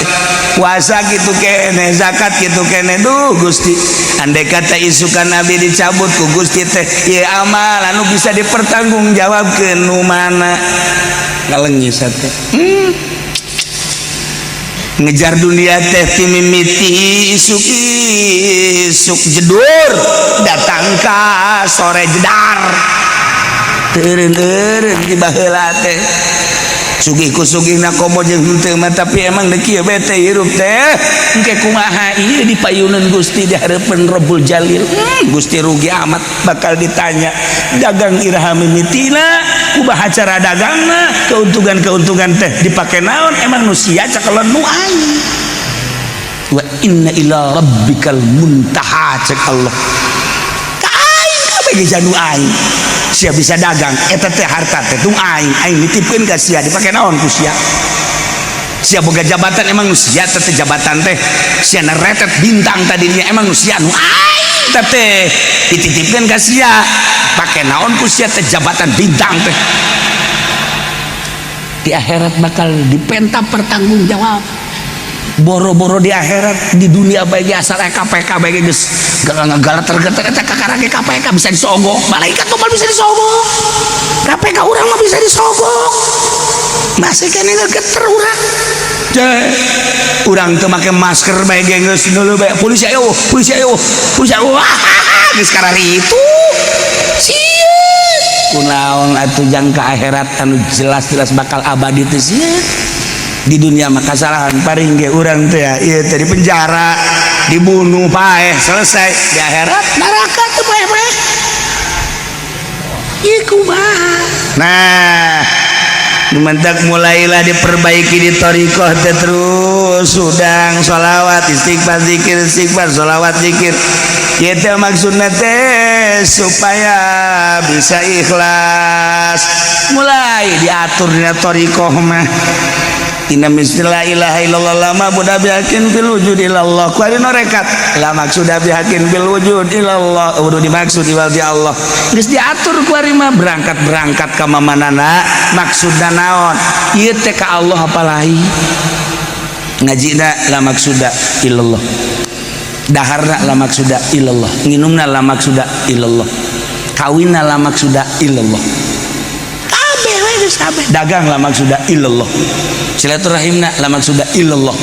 puasa kitu keneh zakat kitu keneh duh Gusti andai kata isukan Nabi dicabut ku Gusti teh ieu amal anu bisa dipertanggungjawabkeun nu mana ngalengis teh ngejar dunia teh timimiti isuk jedur datang ka sore jedar teureun di baheula teh sugih ku sugihna komo jeung henteu mah tapi emang deu kieu bete hirup teh engke kumaha ieu dipayuneun Gusti di hareupeun Rabbul Jalil Gusti rugi amat bakal ditanya dagang iraha mimitina kumaha cara dagangna keuntungan teh dipake naon emang nu sia cakelon nu aing wa inna ila rabbikal muntaha cek Allah ka aing kabeh ge janu aing sia bisa dagang eta teh harta teh tung aing nitipkeun ka sia dipake naon ku sia sia boga jabatan emang nu sia teh jabatan teh sia neretet bintang tadinya emang nu sia nu aing teh dititipkeun ka sia pake naon ku sia teh jabatan bintang teh di akhirat bakal dipenta pertanggungjawab boro-boro di akhirat di dunia bae asal KPK bae geus galat-galat eta kakarage KPK bisa disogok malaikat mah bisa disogok KPK urang mah bisa disogok masih kene geter urang urang teu make masker bae geus dulu bae polisi ayo geus karari itu kunaon atuh jang ka akhirat anu jelas-jelas bakal abadi teh sia di dunia mah kasalahan paring ge urang teh ieu teh di penjara dibunuh paeh selesai di akhirat neraka teh paeh ieu kumaha nah mentak mulailah diperbaiki di thariqah teh terus sudang sholawat istighfar zikir sholawat zikir ieu teh maksudna teh supaya bisa ikhlas mulai diatur dina thariqah mah inna la ilaha illallah lama budak bihakin bil wujud ilallah kuari norekat la maksud bihakin bil wujud ilallah udah dimaksud di Allah geus diatur kuari mah berangkat ka mamanana maksudna naon ieu teh ka Allah apalahi ngajina la maksuda illallah daharna la maksuda illallah nginumna la maksuda illallah kawinna la maksuda illallah kabeh dagang la maksuda illallah silaturahimna la maksuda illallah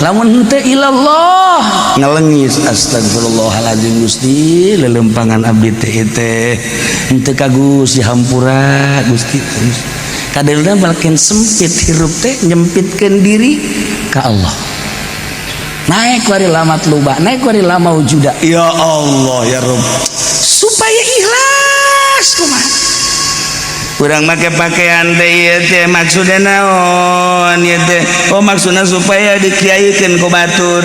lamun henteu illallah ngalengis astagfirullahaladzim Gusti lelempangan abdi teh henteu ka Gusti hampura Gusti kadelna makin sempit hirup teh nyempitkeun diri ka Allah naik wari lamat luba, naik wari lama wujuda. Ya Allah ya Rabb, supaya ikhlas kumaha. Urang make pakaian teh maksudna naon ieu teh? Oh maksudna supaya dikiaikeun ku batur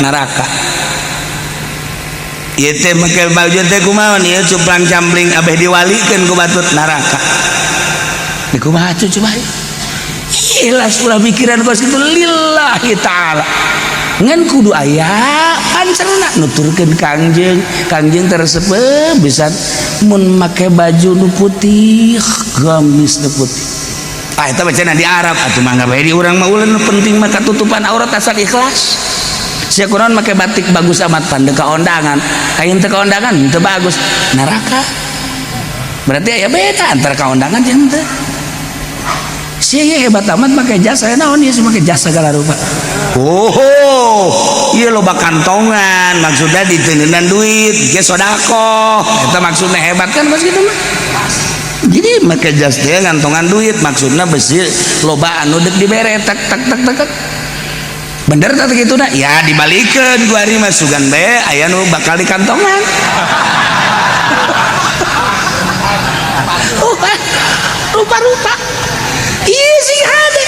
neraka. Ieu teh make baju teh kumaha ieu cuplang cambling abeh diwalikeun ku batur neraka. Di kumaha coba? Ikhlas ulah pikiran kos kitu lillahi taala. Ngan kudu aya pancerna nuturkeun kangjeng tersebut bisa mun make baju nu putih gamis nu putih eta bacana di Arab atuh mangga bae di urang mah ulah nu penting mah katutupan aurat asal ikhlas sia kunaon make batik bagus amat pan teu kaondangan kain teu kaondangan teu bagus neraka berarti aya beda antara kaondangan jeung teu sia hebat amat make jasa naon ieu make jasa segala rupa. Oh, iya loba kantongan maksudnya diteneunan duit ge sodako eta maksudnya hebat kan bos gitu mah. Jadi make jas teh ngantongan duit maksudnya besi loba anu deuk dibere tak bener teh kituna ya dibalikeun ku ari mah sugan bae aya nu bakal di kantongan. Rupa-rupa iya sih hade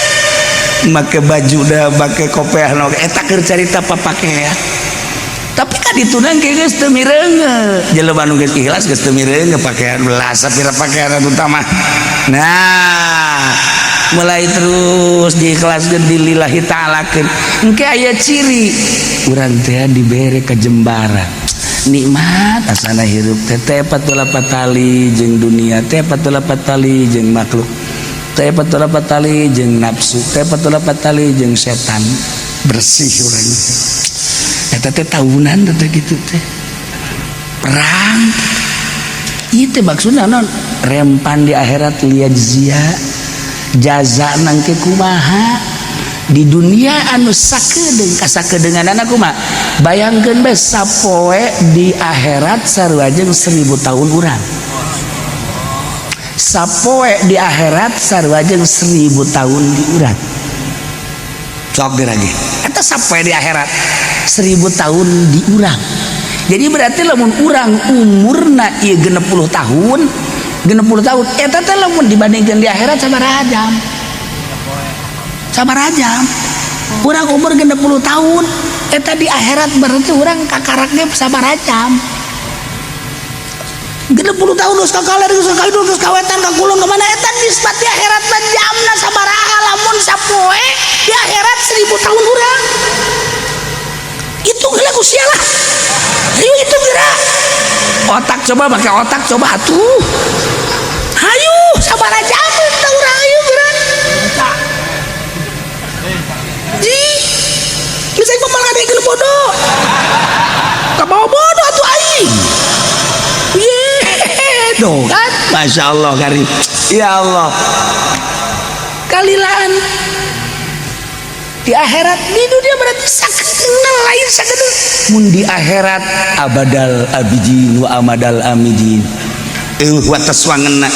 make baju dah make kopiah no eta keur carita papake ya tapi kan ditunang ke geus teu mireunge jelema nu geus ikhlas geus teu mireunge pakaian belas sapira pakaian utama nah mulai terus diikhlaskeun dilillahi ta'alakeun engke aya ciri urang teh dibere kajembara nikmat asana hirup teh patulapat tali jeung dunia teh patulapat tali jeung makhluk teh patulapat tali jeung nafsu teh patulapat tali jeung setan bersih urang eta teh tahunan teh kitu teh perang ieu teh maksudna naon rempan di akhirat liyajzia jaza nangke kumaha di dunia anu sakedeung kasakedeunganana kumaha bayangkeun bae sapoe di akhirat sarua jeung 1000 tahun urang sapoe di akhirat sarua jeung 1000 tahun di urang sok lagi eta sapoe di akhirat 1000 tahun di urang jadi berarti lamun urang umurna ieu 60 tahun eta teh lamun dibandingkeun di akhirat sabaraha jam urang umur 60 tahun eta di akhirat berarti urang kakaraknya sabaraha jam 60 tahun terus kakaler terus kawetan kakulung kemana eta nisbat di akhirat mah jamna sabaraha lamun sapoe di akhirat 1000 tahun urang itu geula ku sialah ayo itu geura otak coba pakai otak coba atuh hayu sabaraha jam teh urang ayo geura ji bisa ngomong ngadekeun bodoh kabawa bodoh atuh aing doh kan Masya Allah karim ya Allah kalilaan di akhirat di dunia berarti sakedeung lain sakedeung mun di akhirat abadal abidin wa amadal amidin wa taswangenna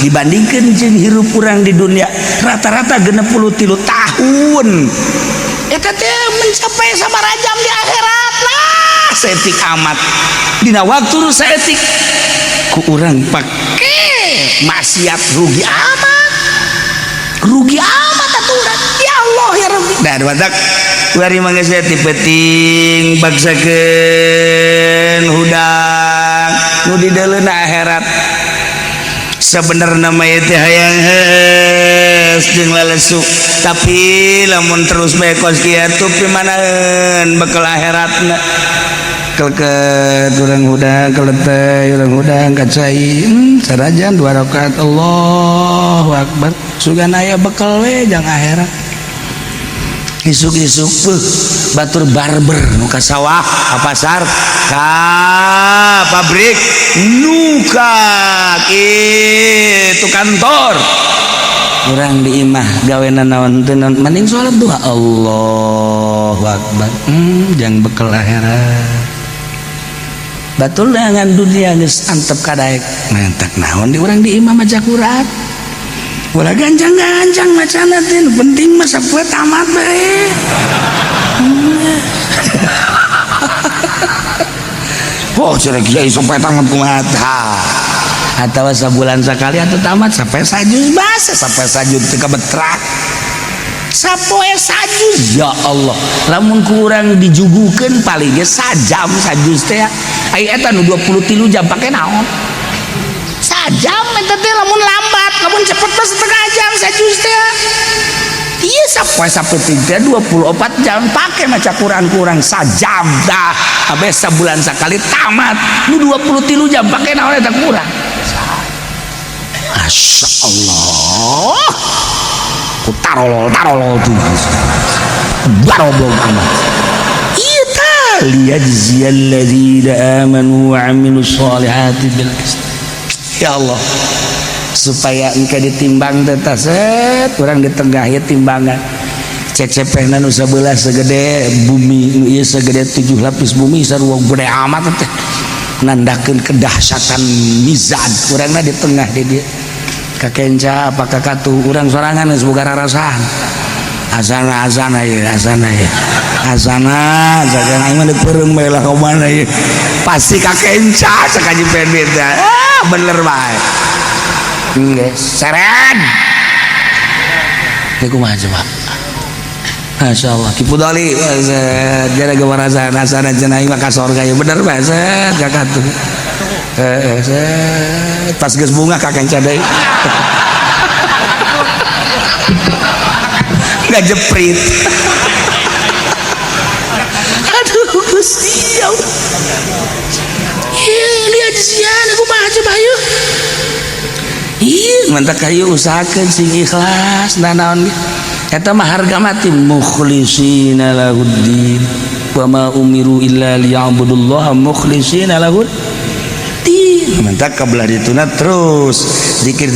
dibandingkeun jeung hirup urang di dunia rata-rata 63 tahun eta teh mencapai sabaraha jam di akhirat lah setik amat dina waktu nu saetik ku urang pake maksiat rugi amat atuh urang ya Allah ya Rabbi dan badak bari mangga saya tipeting bagsakeun hudang nu di daeleuna akhirat sabenerna mah teh hayang heus jeung lalesuk tapi lamun terus bae kos kieu pimanaeun bekal akhiratna keleket urang hudang keleteh urang hudang kacai sarajan 2 rakaat Allahu Akbar sugan aya bekal we jang akhirat isuk-isuk batur barber nu ka sawah ka pasar ka pabrik nu ka kitu kantor urang di imah gawena naon teu naon mending salat duha Allahu Akbar jang bekal akhirat batul dengan dunia geus antep kadaek mentak naon di urang di imam maca Quran ulah ganjang-ganjang macana teh penting mah sapoe tamat bae oh cina kiai sampai tangan kumata atau sebulan sekali atau tamat sampai sajus bahasa sampai sajus teka betrak sapoe sajus ya Allah lamun kurang dijugukeun palingnya sajam sajus teh ai eta nu 23 jam pake naon sajam eta teh lamun lambat lamun cepet mah setengah jam sajus teh iya sapoe sapeting 24 jam pake maca kurang-kurang sajam dah abe sabulan sekali tamat nu 23 jam pake naon eta kurang Masya Allah tarolol tuh baroblog amat iya tali yajziyal ladzina amanu wa amilus solihati bil qist ya Allah supaya engke ditimbang teh set urang di tengah ya timbangan cecepehna nu sabelah segede bumi nu ieu segede 7 lapis bumi sarua gede amat teh nandakeun kedahsyatan mizan urangna di tengah di dieu kakenca apa kakatu urang sorangan geus boga rarasan azana ya azana jangan aing mah dipeureung bae lah ka mana ieu pasti kakenca sakaji pendit bener bae geus seren ieu kumaha coba Masya Allah kipu doli jara gemarasan asana cenah aing mah ka sorga ieu bener bae set kakatu pas geus bunga kakenca deui nggak jeprit aduh Gusti Allah lihat sian aku mah coba yuk iya mantak kayu usahakeun sing ikhlas nanaon eta mah harga mati mukhlishina lahuddin wa ma umiru illa liya'budullaha mukhlishina lahuddin mantak kabelah dituna terus zikir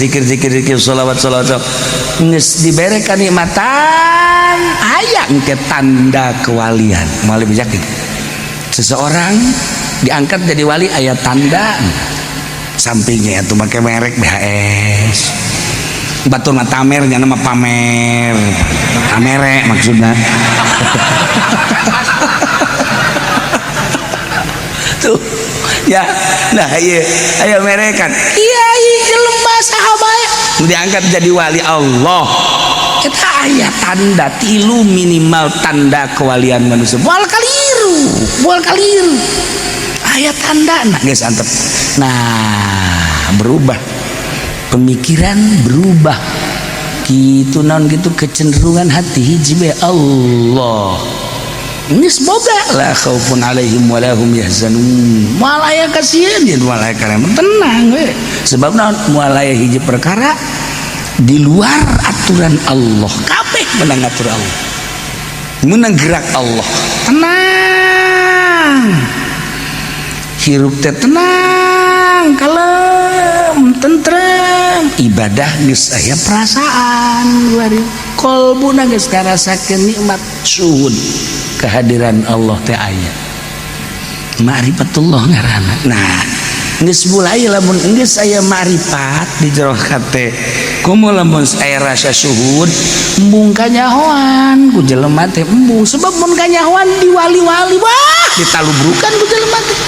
salawat geus dibere kanikmatan aya engke tanda kewalian moal bijak seseorang diangkat jadi wali aya tanda sampingnya atuh make merek BHS batur mah tamer nya nama pamer amere maksudna tuh ya nah iya ayo merekan kiai jelema sahabat diangkat jadi wali Allah kita aya tanda tilu minimal tanda kewalian manusia bual kaliru aya tanda nah geus antep nah berubah pemikiran berubah gitu naon gitu kecenderungan hati hiji be Allah geus boga la khaufun alaihim wa lahum yahzanun moal aya kasieun yen moal aya kana tenang we sebab naon moal aya hiji perkara di luar aturan Allah kabeh menang atur Allah menang gerak Allah tenang hirup teh tenang kalem tentrem ibadah geus aya perasaan luar kolbuna geus ngarasakeun nikmat syuhud kehadiran Allah teh aya ma'rifatullah ngaranna nah geus mulai lamun geus aya ma'rifat di jero hate kumaha lamun aya rasa syuhud embung kanyahoan ku jelema teh embung sebab mun kanyahoan di wali-wali wah ditalubrukan ku jelema teh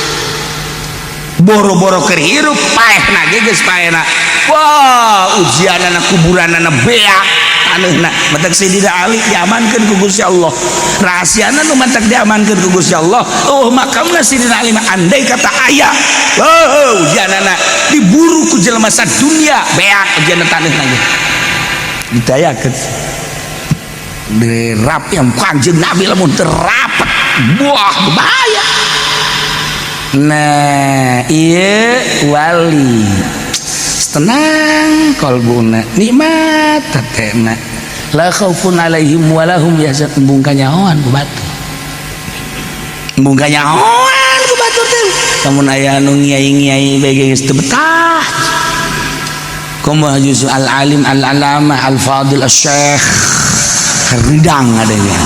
boro-boro keur hirup paehna ge geus paehna wah ujianana kuburanana beak aneuna matak Sayyidina Ali diamankeun ku Gusti Allah rahasiana nu matak diamankeun ku Gusti Allah oh makamna Sayyidina Ali mah andai kata aya ujianana diburu ku jelema sadunya beak ujianna taneuhna ge ditayakeun dirap yang Kanjeng Nabi lamun terapet buah bahaya nah iya wali tenang kolbuna nikmat tatena la khaufun alaihim wa lahum yahzanun embung kanyahoan ku batu embung kanyahoan ku batu teh lamun aya anu ngiai-ngiai bege geus teu betah kumaha justru al alim al alamah al fadil al syekh ridang adanya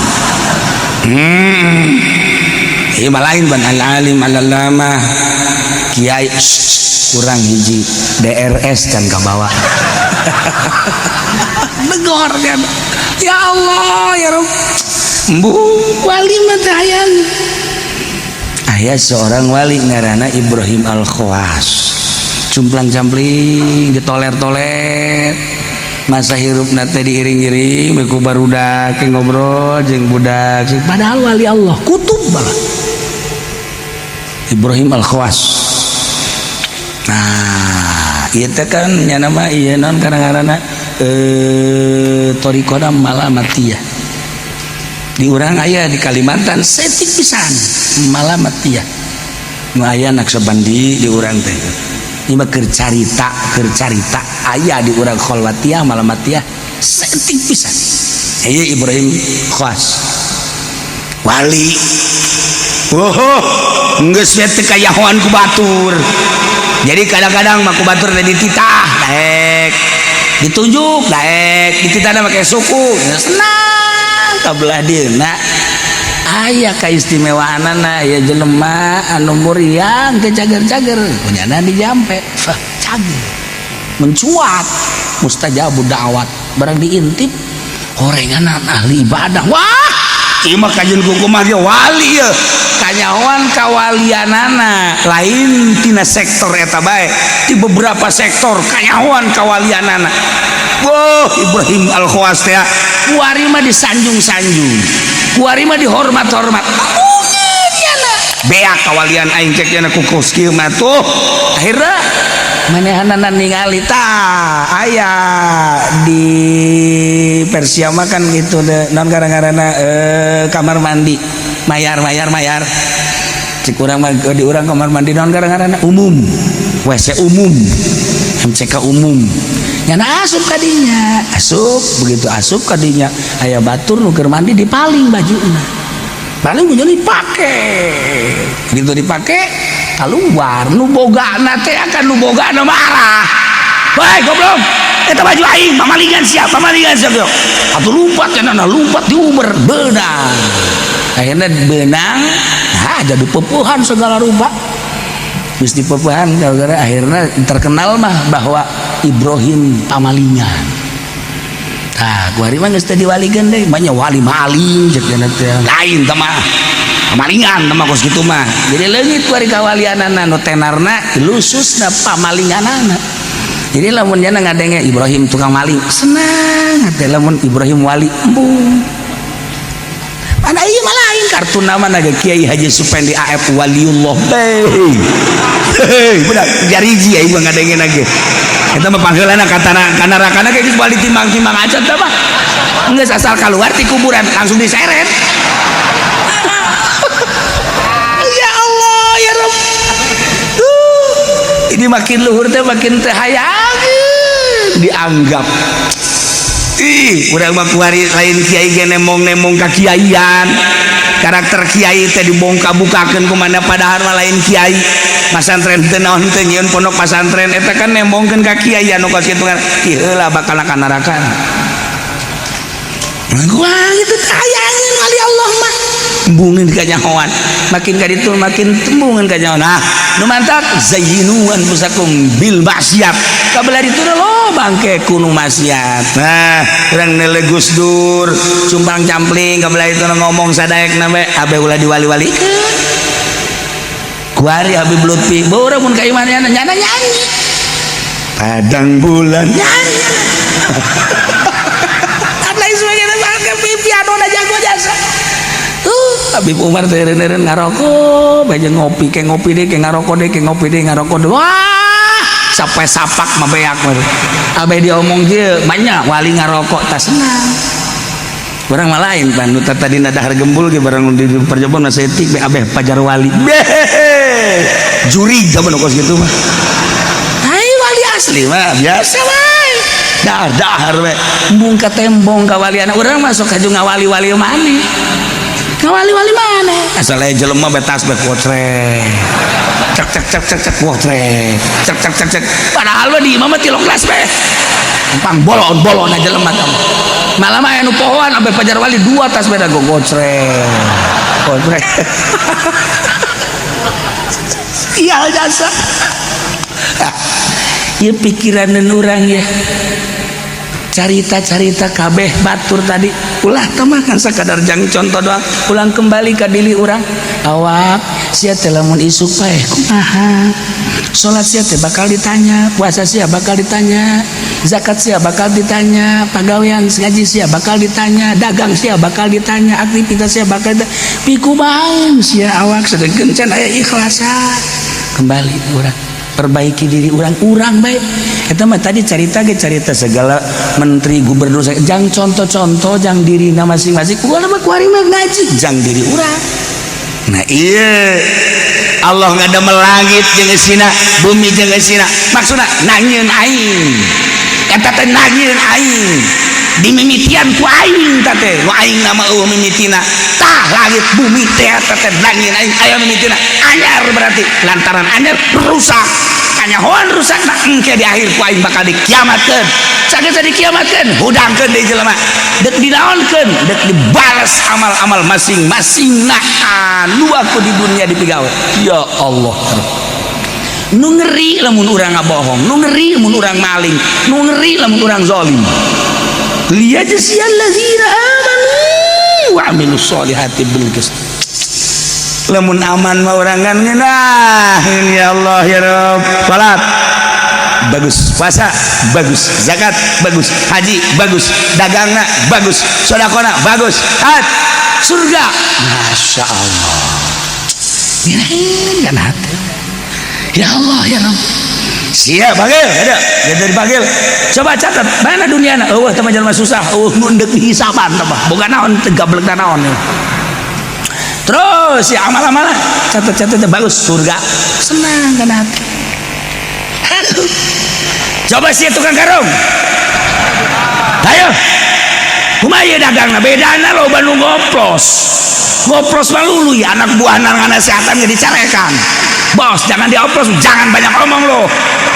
ieu mah lain ban al alim al alamah kiai kurang hiji DRS can kabawa negor kan ya Allah ya Rabb embu wali mah teh Ayah seorang wali ngaranna Ibrahim Al-Khawas, cumplang-campling ditoler-toler, masa hirup nate diiring-iring beku barudak ngobrol jeung budak, padahal wali Allah kutub banget Ibrahim Al-Khawas. Nah ieu teh kan nya nama ieu naon kadang-kadang Thariqah Malamatiyah di urang aya di Kalimantan setik pisan Malamatiyah nu aya Naksabandi di urang teh ieu mah keur carita aya di urang Kholwatiyah Malamatiyah setik pisan ieu Ibrahim Khawas wali geus teh kayahoan ku batur. Jadi kadang-kadang mah ku batur teh dititah daek ditunjuk daek dititahna make suku senang kabelah dieuna aya kaistimewaanana ya jelema anu muriang teh cager-cager punyana dijampe cager mencuat mustajabud da'wat barang diintip horenganan ahli ibadah wah ieu mah kajeun kumaha ge wali ye kanyahoan kawalianana lain tina sektor eta bae di beberapa sektor kanyahoan kawalianana. Wah Ibrahim Al-Khawas teh kuari mah disanjung-sanjung kuari mah dihormat-hormat beak kawalian aing cek cenah ku kieu mah tuh akhirna manehanana ningali tah aya di Persia mah kan gitu deh non gara-garana kamar mandi mayar cek urang mah di urang kamar mandi non gara-garana umum WC umum MCK umum nyana asup kadinya begitu asup kadinya aya batur nu keur mandi dipaling bajuna paling punya dipake gitu dipake keluar nu bogana teh akan nu bogana marah baik goblok eta baju aing pamalingan siap yo atuh lumpat cenah lumpat diuber benang akhirnya benang jadi pepuhan segala rupa bis dipepuhan gara-gara akhirnya terkenal mah bahwa Ibrahim pamalingan. Nah, kuari mah geus teh diwalikeun deui, banyak wali maling cek cenah teh. Lain teh mah. Pamalingan teh mah kos kitu mah. Jadi leungit kuari kawalianana nu tenarna lususna pamalinganana. Jadi lamun nya ngadenge Ibrahim tukang maling, senang teh lamun Ibrahim wali embung. Mana ieu mah lain kartun nama naga Kiai Haji Supendi AF Waliullah. Hei, budak jariji aing mah ngadenge nage. Eta mah panggeulana kana rakana ge geus bali timbang-timbang aja teh mah. Geus asal keluar ti kuburan langsung diseret. Ya Allah ya Rabb. Ini makin luhur teh makin teh hayang dianggap. Ih, urang mah kuari lain kiai ge nemong-nemong ka kiaian. Karakter kiai teh dibongka-bukakeun ku mana padahal mah lain kiai. Pasantren teh naon teh nyieun pondok pasantren eta kan nemongkeun ka kiai anu kos kitu kan. Ieu heula bakal ka neraka. Wah, itu hayangin wali Allah mah. Embungin ka nyahoan. Makin ka ditu makin tembungin ka nyahoan. Nah, nu mantap zayyinu anfusakum bil maksiat. Kabelah ditu lo bangke kuno maksiat. Nah, urang neule Gus Dur, cumpang campling kabelah itu ngomong sadaekna we abe ulah diwali-walikeun. Kuari Habib Lutfi, baura mun ka imanana nyana nyanyi. Padang bulan nyanyi. Lain sebagainya bangke piano na jago jasa. Habib Umar teh eureun ngarokok, bae ngopi ke ngopi deui ke ngarokok deui ke ngopi deui ngarokok deui. Wah, sampai sapak mah beak mah. Abe diomong kieu, banyak wali ngarokok tah senang. Barang mah lain pan nu tadina dahar gembul ge barang di perjobon setik be abeh pajar wali. Juri zaman kos gitu mah. Hai wali asli mah biasa wae. Dahar we embung ka tembong ka waliana urang masuk ka jeung ngawali-wali mani. Ngawali-wali mana? Asal aya jelema betas be kotre. Cek kotre. Cek. Padahal mah di imam mah 3 kelas be. Pang bolon aja jelema kamu. Malam aya nu pohoan abe pajar wali 2 tas beda gogotre. Kotre. Iya jasa. Ieu pikiran urang ya. carita-carita kabeh batur tadi ulah temah kan sakadar jang contoh doang ulang kembali ke diri orang awak sia teh lamun isuk paeh kumaha salat sia teh bakal ditanya puasa sia bakal ditanya zakat sia bakal ditanya pagawean ngaji sia bakal ditanya dagang sia bakal ditanya aktivitas sia bakal ditanya piku bae sia awak sedengkeun can aya ikhlas kembali urang perbaiki diri urang baik eta mah tadi carita segala menteri gubernur jang contoh-contoh jang diri masing-masing ulah mah kuari mah ngaji jang diri urang nah iya Allah ngadamel langit jeung eusina bumi jeung eusina maksudna nangieun aing eta teh nangieun aing dimimitian ku aing teh nu aing nama eueuh mimitina tah langit bumi teh eta teh nangieun aing aya mimitina anyar berarti lantaran anyar rusak kanyahoan rusak na engke di akhir ku aing bakal dikiamatkeun sagesa dikiamatkeun hudangkeun deui jelema dek dinaonkeun dek dibales amal-amal masing-masing na anu aku di dunia dipigawe ya Allah nu ngeri lamun urang ngabohong nu ngeri lamun urang maling nu ngeri lamun urang zalim liyajziyal ladzina amanu wa amilus solihati bil qist lamun aman mah urang kan ngeunah ya Allah ya Rabb salat bagus puasa bagus zakat bagus haji bagus dagangna bagus sedekahna bagus surga masya Allah ini kan hati ya Allah ya Rabb siap bagel ada dari bagel coba catat mana dunia na eueuh teh jalma susah eueuh nu endek dihisaban teh mah boga naon teh gablek naon terus ya amal-amal catat bagus surga senang kan hati coba sih tukang karung ayo kumaha dagangna bedana loba nu ngoplos mah luluy anak buahna ngana sehatannya dicarekan bos jangan dioplos jangan banyak omong lo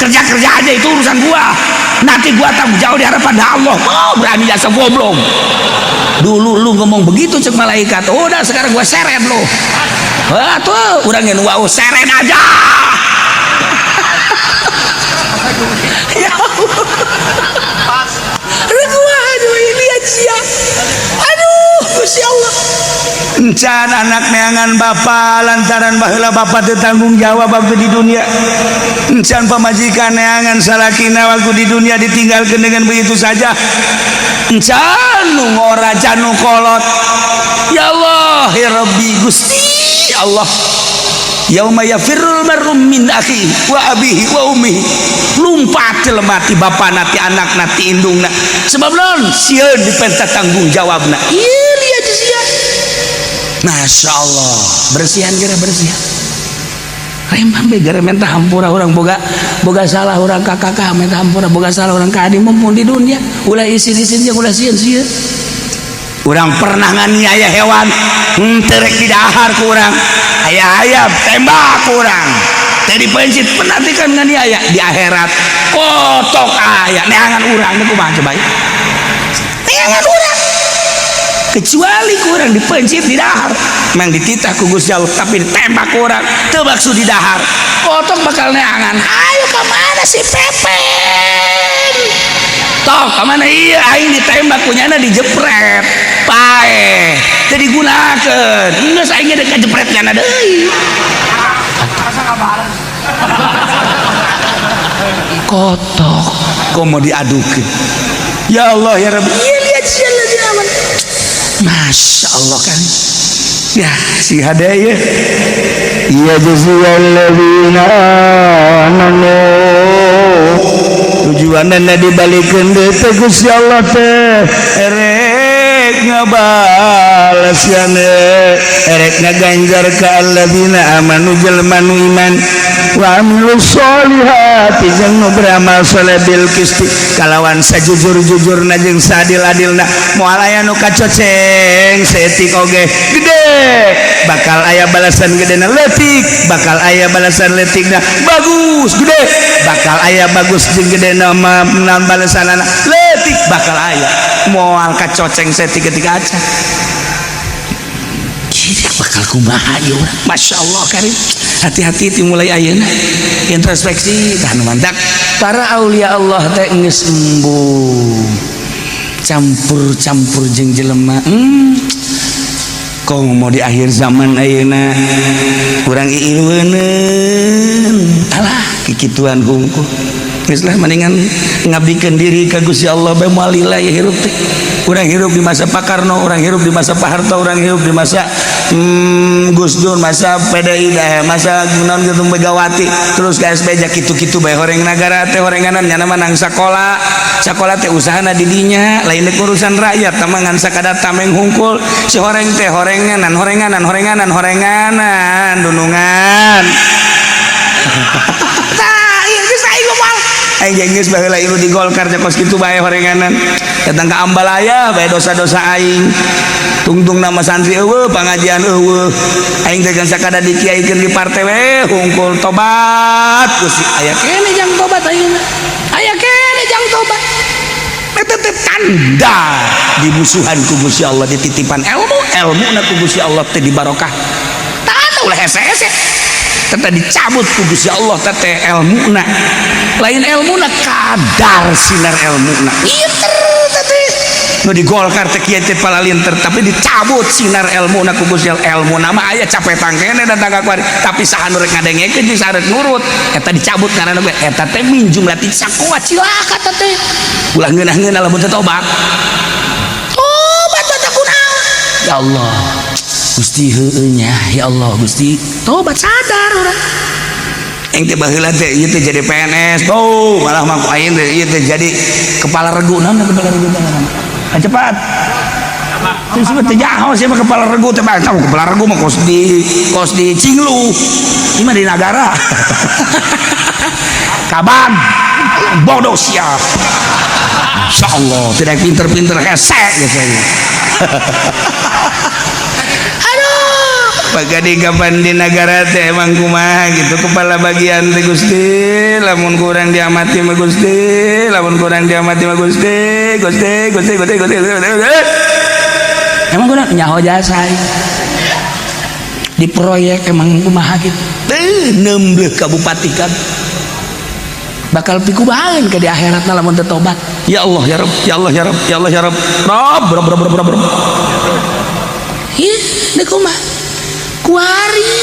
kerja aja itu urusan gua nanti gua tanggung jawab di hadapan Allah oh berani jasa goblok dulu lu ngomong begitu cek malaikat udah sekarang gua seret lo tuh urangin wau seret aja ya Allah aduh ini aja aduh Gusti Allah encan anak neangan bapa lantaran baheula bapa teu tanggung jawab waktu di dunia encan pamajikan neangan salakina waktu di dunia ditinggalkan dengan begitu saja encan nu ngoraja nu kolot ya Allah ya Rabbi Gusti Allah yauma yafirrul mar'u min akhi wa abihi wa ummihi lumpat jelema ti bapana ti anakna ti indungna sebab naon sieun dipenta tanggung jawabna ieu lihat sia masya Allah bersihan kira bersihan remah begara minta hampura orang boga salah orang kakak minta hampura boga salah orang kadi mumpung di dunia ulah isin-isin ulah sieun orang pernah nganiaya hewan terek di dahar ku urang ayah tembak kurang jadi pencit penantikan nganiaya di akhirat kotok ayah neangan urang itu kumaha coba neangan urang kecuali kurang dipencit di dahar memang dititah ku Gusti Allah tapi ditembak kurang teu maksud di dahar kotok bakal neangan ayo kemana si Pepen toh kemana iya aing ditembak punyana dijepret pae teu digunakeun geus aing geus kajepretna deui kotok komo diadukeun ya Allah ya Rabbi iya lihat siapa di aman masya Allah kan ya si hadaya iya jaziyalladzina amanu tujuanna dibalikeun deui teh Gusti Allah teh erek ngabales erek ngaganjar ka alladzina amanu jelema nu iman wa amilus solihati jeung nu beramal saleh bil qisti kalawan sajujur-jujurna jeung sadil-adilna moal aya nu kacoceng seetik oge gede bakal aya balasan gedena leutik bakal aya balasan leutikna bagus gede bakal aya bagus jeung gedena naon balasanna leutik bakal aya moal kacoceng seetik ketika aca bakal kumaha ieu masya Allah karim hati-hati ti mulai ayeuna introspeksi tah mandak para aulia Allah teh geus embung campur-campur jeung jelema. Kok mau di akhir zaman ayeuna urang ieueuneun alah kikituan hungkul geus lah mendingan ngabdikeun diri ka Gusti Allah bae moal lillah hirup teh. Urang hirup di masa Pak Karno, urang hirup di masa Pak Harto, urang hirup di masa Gus Dur, masa PDI dah, masa naon gitu Megawati, terus ka SBJ kitu-kitu bae horeng nagara teh horenganan nya nama nang sakola teh usahana di dinya lain dek urusan rakyat tamang ngan sakada tameng hungkul si horeng teh horenganan dunungan tah ieu geus aing moal aing geus baheula ilu di Golkar kos kitu bae horenganan datang ke Ambalaya bae dosa-dosa aing tungtung nama santri eueuh pangajian eueuh aing teh sakada dikiaikeun di partai we hungkul tobat Gusti aya kene jang tobat ayeuna aya kene jang tobat eta teh tanda dimusuhan ku Gusti Allah dititipan ilmu na ku Gusti Allah teh dibarokah tanda ulah hese-hese teh dicabut ku Gusti Allah teh ilmuna lain ilmuna kadar sinar ilmuna pinter teh nu di Golkar teh kieu teh palalinter tapi dicabut sinar ilmuna ku Gusti Allah ilmuna mah aya capetang kene datang ka kuari tapi saha nu rek ngadengekeun jeung saha rek nurut eta dicabut karena eta teh minjum lati sakoa cilaka teh ulah ngeunah-ngeunah lamun teu tobat baca kunaon ya Allah Gusti heueuh nya ya Allah Gusti tobat sadar urang yang teh baheula teh ieu teh jadi PNS tuh malah mangku aing teh ieu teh jadi kepala regu naon kepala regu teh cepat terus teh jaho sia kepala regu teh tahu kepala regu mah kos di Cinglu ieu mah di Nagara kaban bodoh sia insyaallah tidak pinter-pinter hese gitu Pagadi kapan di negara teh emang kumaha gitu kepala bagian teh Gusti lamun kurang diamati mah Gusti lamun kurang diamati mah Gusti emang kurang nyaho jasa di proyek emang kumaha gitu teh nembleh ka bupati kan bakal piku baeun ke di akhiratna lamun teu tobat ya Allah ya Rabb ya Allah ya Rabb ya Allah ya Rabb Rabb ih deuk kumaha kuari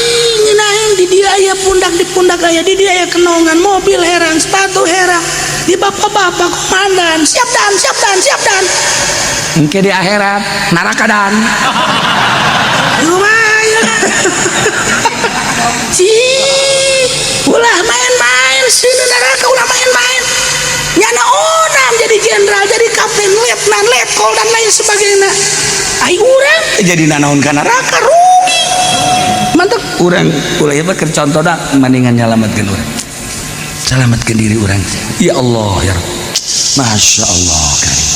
ngeunahing di dia aya pundak di pundak aya di dia aya kenongan mobil herang sepatu herang di bapak-bapak komandan siap dan engke di akhirat neraka dan lumayan ulah main-main sini neraka ulah main-main nyana onam jadi jenderal jadi kapten letnan letkol dan lain sebagainya ai urang jadi nanaon ka neraka rugi mantap urang ulah ieu mah keur contohna mendingan nyalametkeun urang selamatkeun diri urang ya Allah ya Rabb Masya Allah karim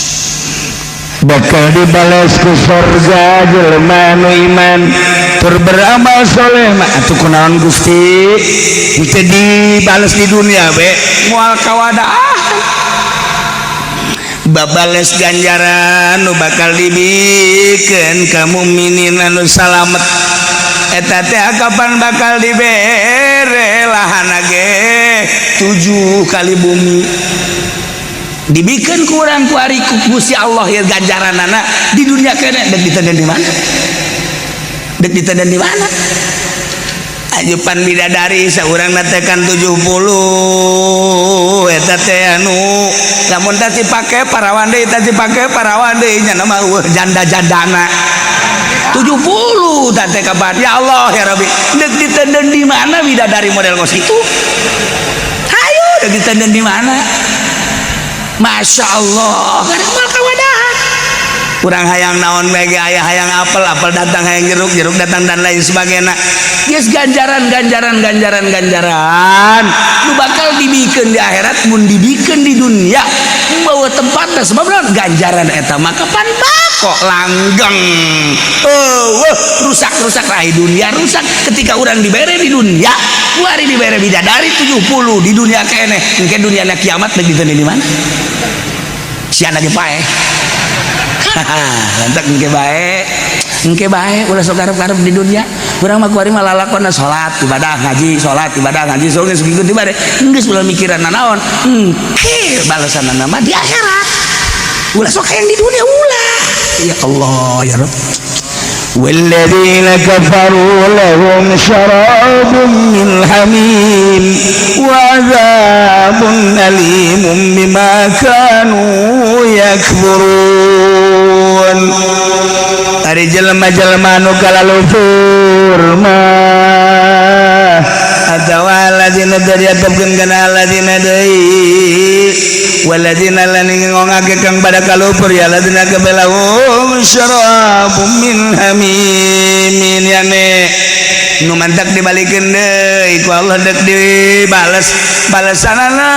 bakal dibalas ku surga jelema nu iman tur beramal soleh mah atuh kunaon Gusti teu dibales di dunia be moal kawadaan babales ganjaran nu bakal dibikeun ka mukminin anu salamet eta teh kapan bakal dibere lahana ge 7 kali bumi dibikeun ku urang ku ari ku Gusti Allah ya ganjaranana di dunia kene dek ditenden di mana dek ditenden di mana ajupan bidadari saurang natekan 70 eta teh anu lamun teh dipake parawan deui teh dipake parawan deui nya nama janda-jandana 70 teh kabar ya Allah ya Rabbi deuk ditenden di mana bidadari model kos itu hayu deuk ditenden di mana Masya Allah mal kawadahan kurang hayang naon mege aya hayang apel datang hayang jeruk datang dan lain sebagainya geus ganjaran nu bakal dibikeun di akhirat mun dibikeun di dunia bawa tempatna sebab ganjaran eta mah kapan kok langgeng rusak rahi dunia rusak ketika orang dibere di dunia kuari dibere bidadari 70 di dunia kene engke dunia na kiamat begitu di mana siana ge pae lantak engke bae ulah sok garep-garep di dunia urang mah kuari mah lalakonna salat ibadah ngaji sok geus ngikut ibadah geus ulah mikiran naon engke balasanna mah di akhirat ulah sok yang di dunia ulah. Ya Allah ya Rabb. والذين كفروا لهم شراب من حميم وعذاب أليم بما كانوا يكفرون. Ari jelema-jelema nu kalalufur mah atawa ladina dari atapkeun kana ladina deui waladina lan ngongake kang pada kalupur ya ladina kabelahum syarabum min hamimin yane nu mantak dibalikeun deui ku Allah dek dibales balasanana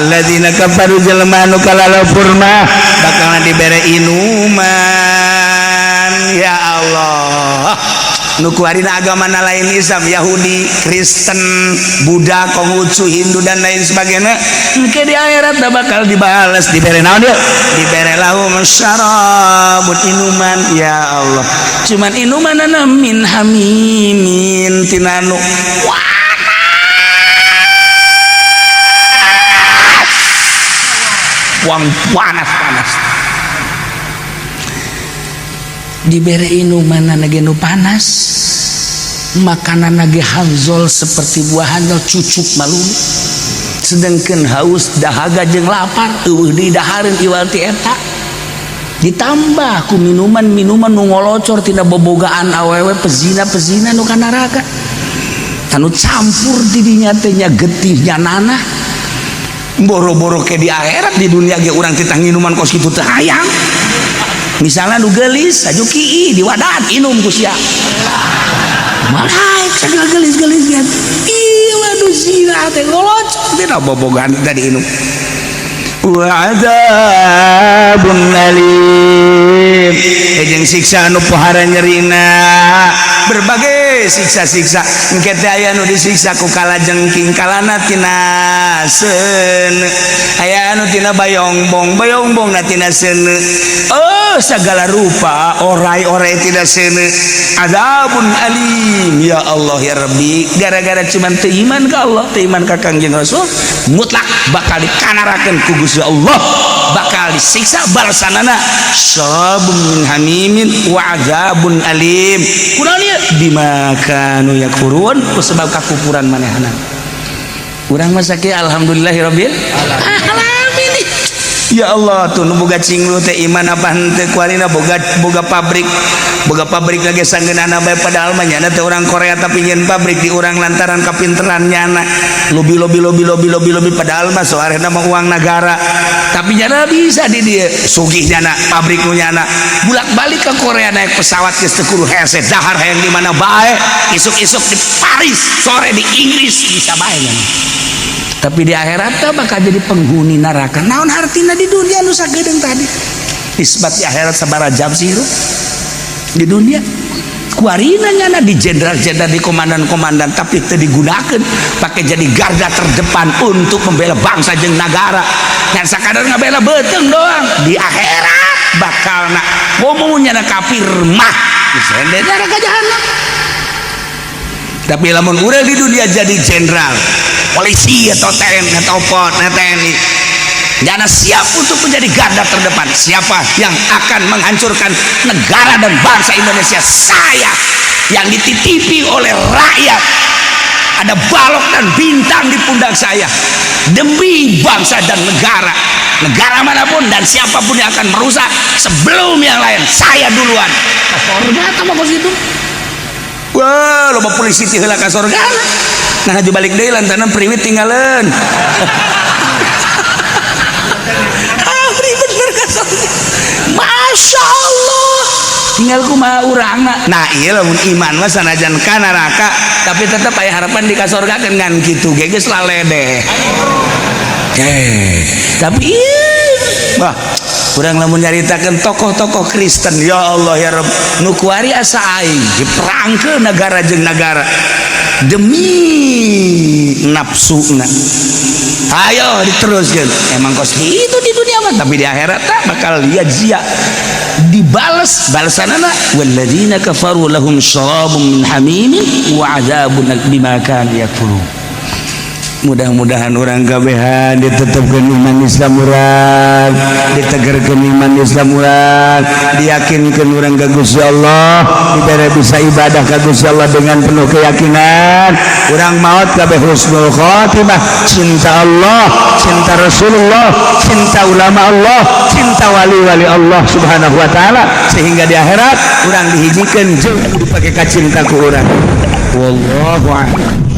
alladzina kafaru jelema nu kalalupur mah bakal dibere inuman ya Allah. Nuku harina agama lain Islam, Yahudi, Kristen, Buddha, Konghucu, Hindu dan lain sebagainya. Engke di akhirat dah bakal dibalas, dibere naon dia? Dibere lahum syarabun inuman ya Allah. Cuman inumanana min hamimin tinanu panas. Diberi inuman nage nu panas, makanan nage hanzol seperti buah hanzol cucuk malum, sedangkan haus dahaga jeung lapar di dahareun iwal ti eta ditambah ku minuman nu ngolocor tina bobogaan awewe pezina nu ka neraka anu campur di dinya teh nya getihnya nanah boro-boro ke di akhirat. Di dunia ge urang titah minuman kos kitu teh hayang. Misalnya nu gelis ajuki di wadah inum ku sia malaik segala gelis kan iya nu zina teh ngolocok teh bobogan tadi inum wa adzabun alim jeung siksa nu pohara nyerina berbagai siksa-siksa engke teh aya nu disiksa ku kalajengking kalana tina seun aya anu tina bayongbong na tina seun segala rupa orai-orai tidak seuneu adzabun alim ya Allah ya Rabbi gara-gara cuman teu iman ka Allah teu iman ka Kangjeng Rasul mutlak bakal dikanarakeun ku Gusti Allah bakal disiksa balasanana syarabun min hamimin wa adzabun alim kunaon ieu bima kanu yakfurun ku sebab kakufuran manehna urang mah sakieu alhamdulillahirabbil alamin. Ya Allah tuh nu boga cinglu teh iman apa henteu kuarina boga pabrik lagi sanggeunana bae padahal mah nya teh urang Korea tapi nyeun pabrik di urang lantaran kapinteran nyana lobi padahal mah soarena mah uang negara tapi nyana bisa di dieu sugih nyana pabrik nu nyana bulak-balik ke Korea naik pesawat geus teu kudu hese dahar hayang di mana bae isuk-isuk di Paris sore di Inggris bisa bae nyana. Tapi di akhirat bakal jadi penghuni neraka. Naon hartina di dunia nu sagedeung tadi? Isbat di akhirat sabaraha jam sih di dunia. Kuarina nyana di jenderal-jenderal di komandan-komandan tapi teu digunakeun pakai jadi garda terdepan untuk membela bangsa jeung negara. Ngan sakadar ngabela beuteung doang. Di akhirat bakalna ngomong nyana kafir mah disende neraka jahanam. Tapi lamun urang di dunia jadi jenderal polisi atau TNI atau TNI jangan siap untuk menjadi garda terdepan. Siapa yang akan menghancurkan negara dan bangsa Indonesia? Saya yang dititipi oleh rakyat, ada balok dan bintang di pundak saya demi bangsa dan negara manapun dan siapapun yang akan merusak sebelum yang lain saya duluan. Ternyata bagus itu wah loba polisi teh heula ka sorga nah haju balik deui lantaran primit tinggalan primit berka sorga Masya Allah tinggal kumaha urangna. Nah iya lamun iman mah sanajan ka neraka tapi tetep aya harapan di ka sorga ngan kitu ge geus laledeh tapi bah urang lamun nyaritakeun tokoh-tokoh Kristen ya Allah ya Rabb nu kuari asa aing diperangkeun negara jeung negara demi nafsuna ayo diteruskeun emang kos itu di dunia mah tapi di akhirat tak bakal lihat zia dibales balasanana walladzina kafaru lahum syarabun min hamimin wa adzabun bima kanu yakfurun. mudah-mudahan orang kabehan ditetapkan iman Islam urang, ditegarkan iman Islam urang, diyakinkan orang ka Gusti Allah, diberi bisa ibadah ka Gusti Allah dengan penuh keyakinan. Urang maot kabeh husnul khotimah, cinta Allah, cinta Rasulullah, cinta ulama Allah, cinta wali-wali Allah Subhanahu wa taala, sehingga di akhirat urang dihijikeun jeung dipakai ka cinta ku urang. Wallahu a'lam.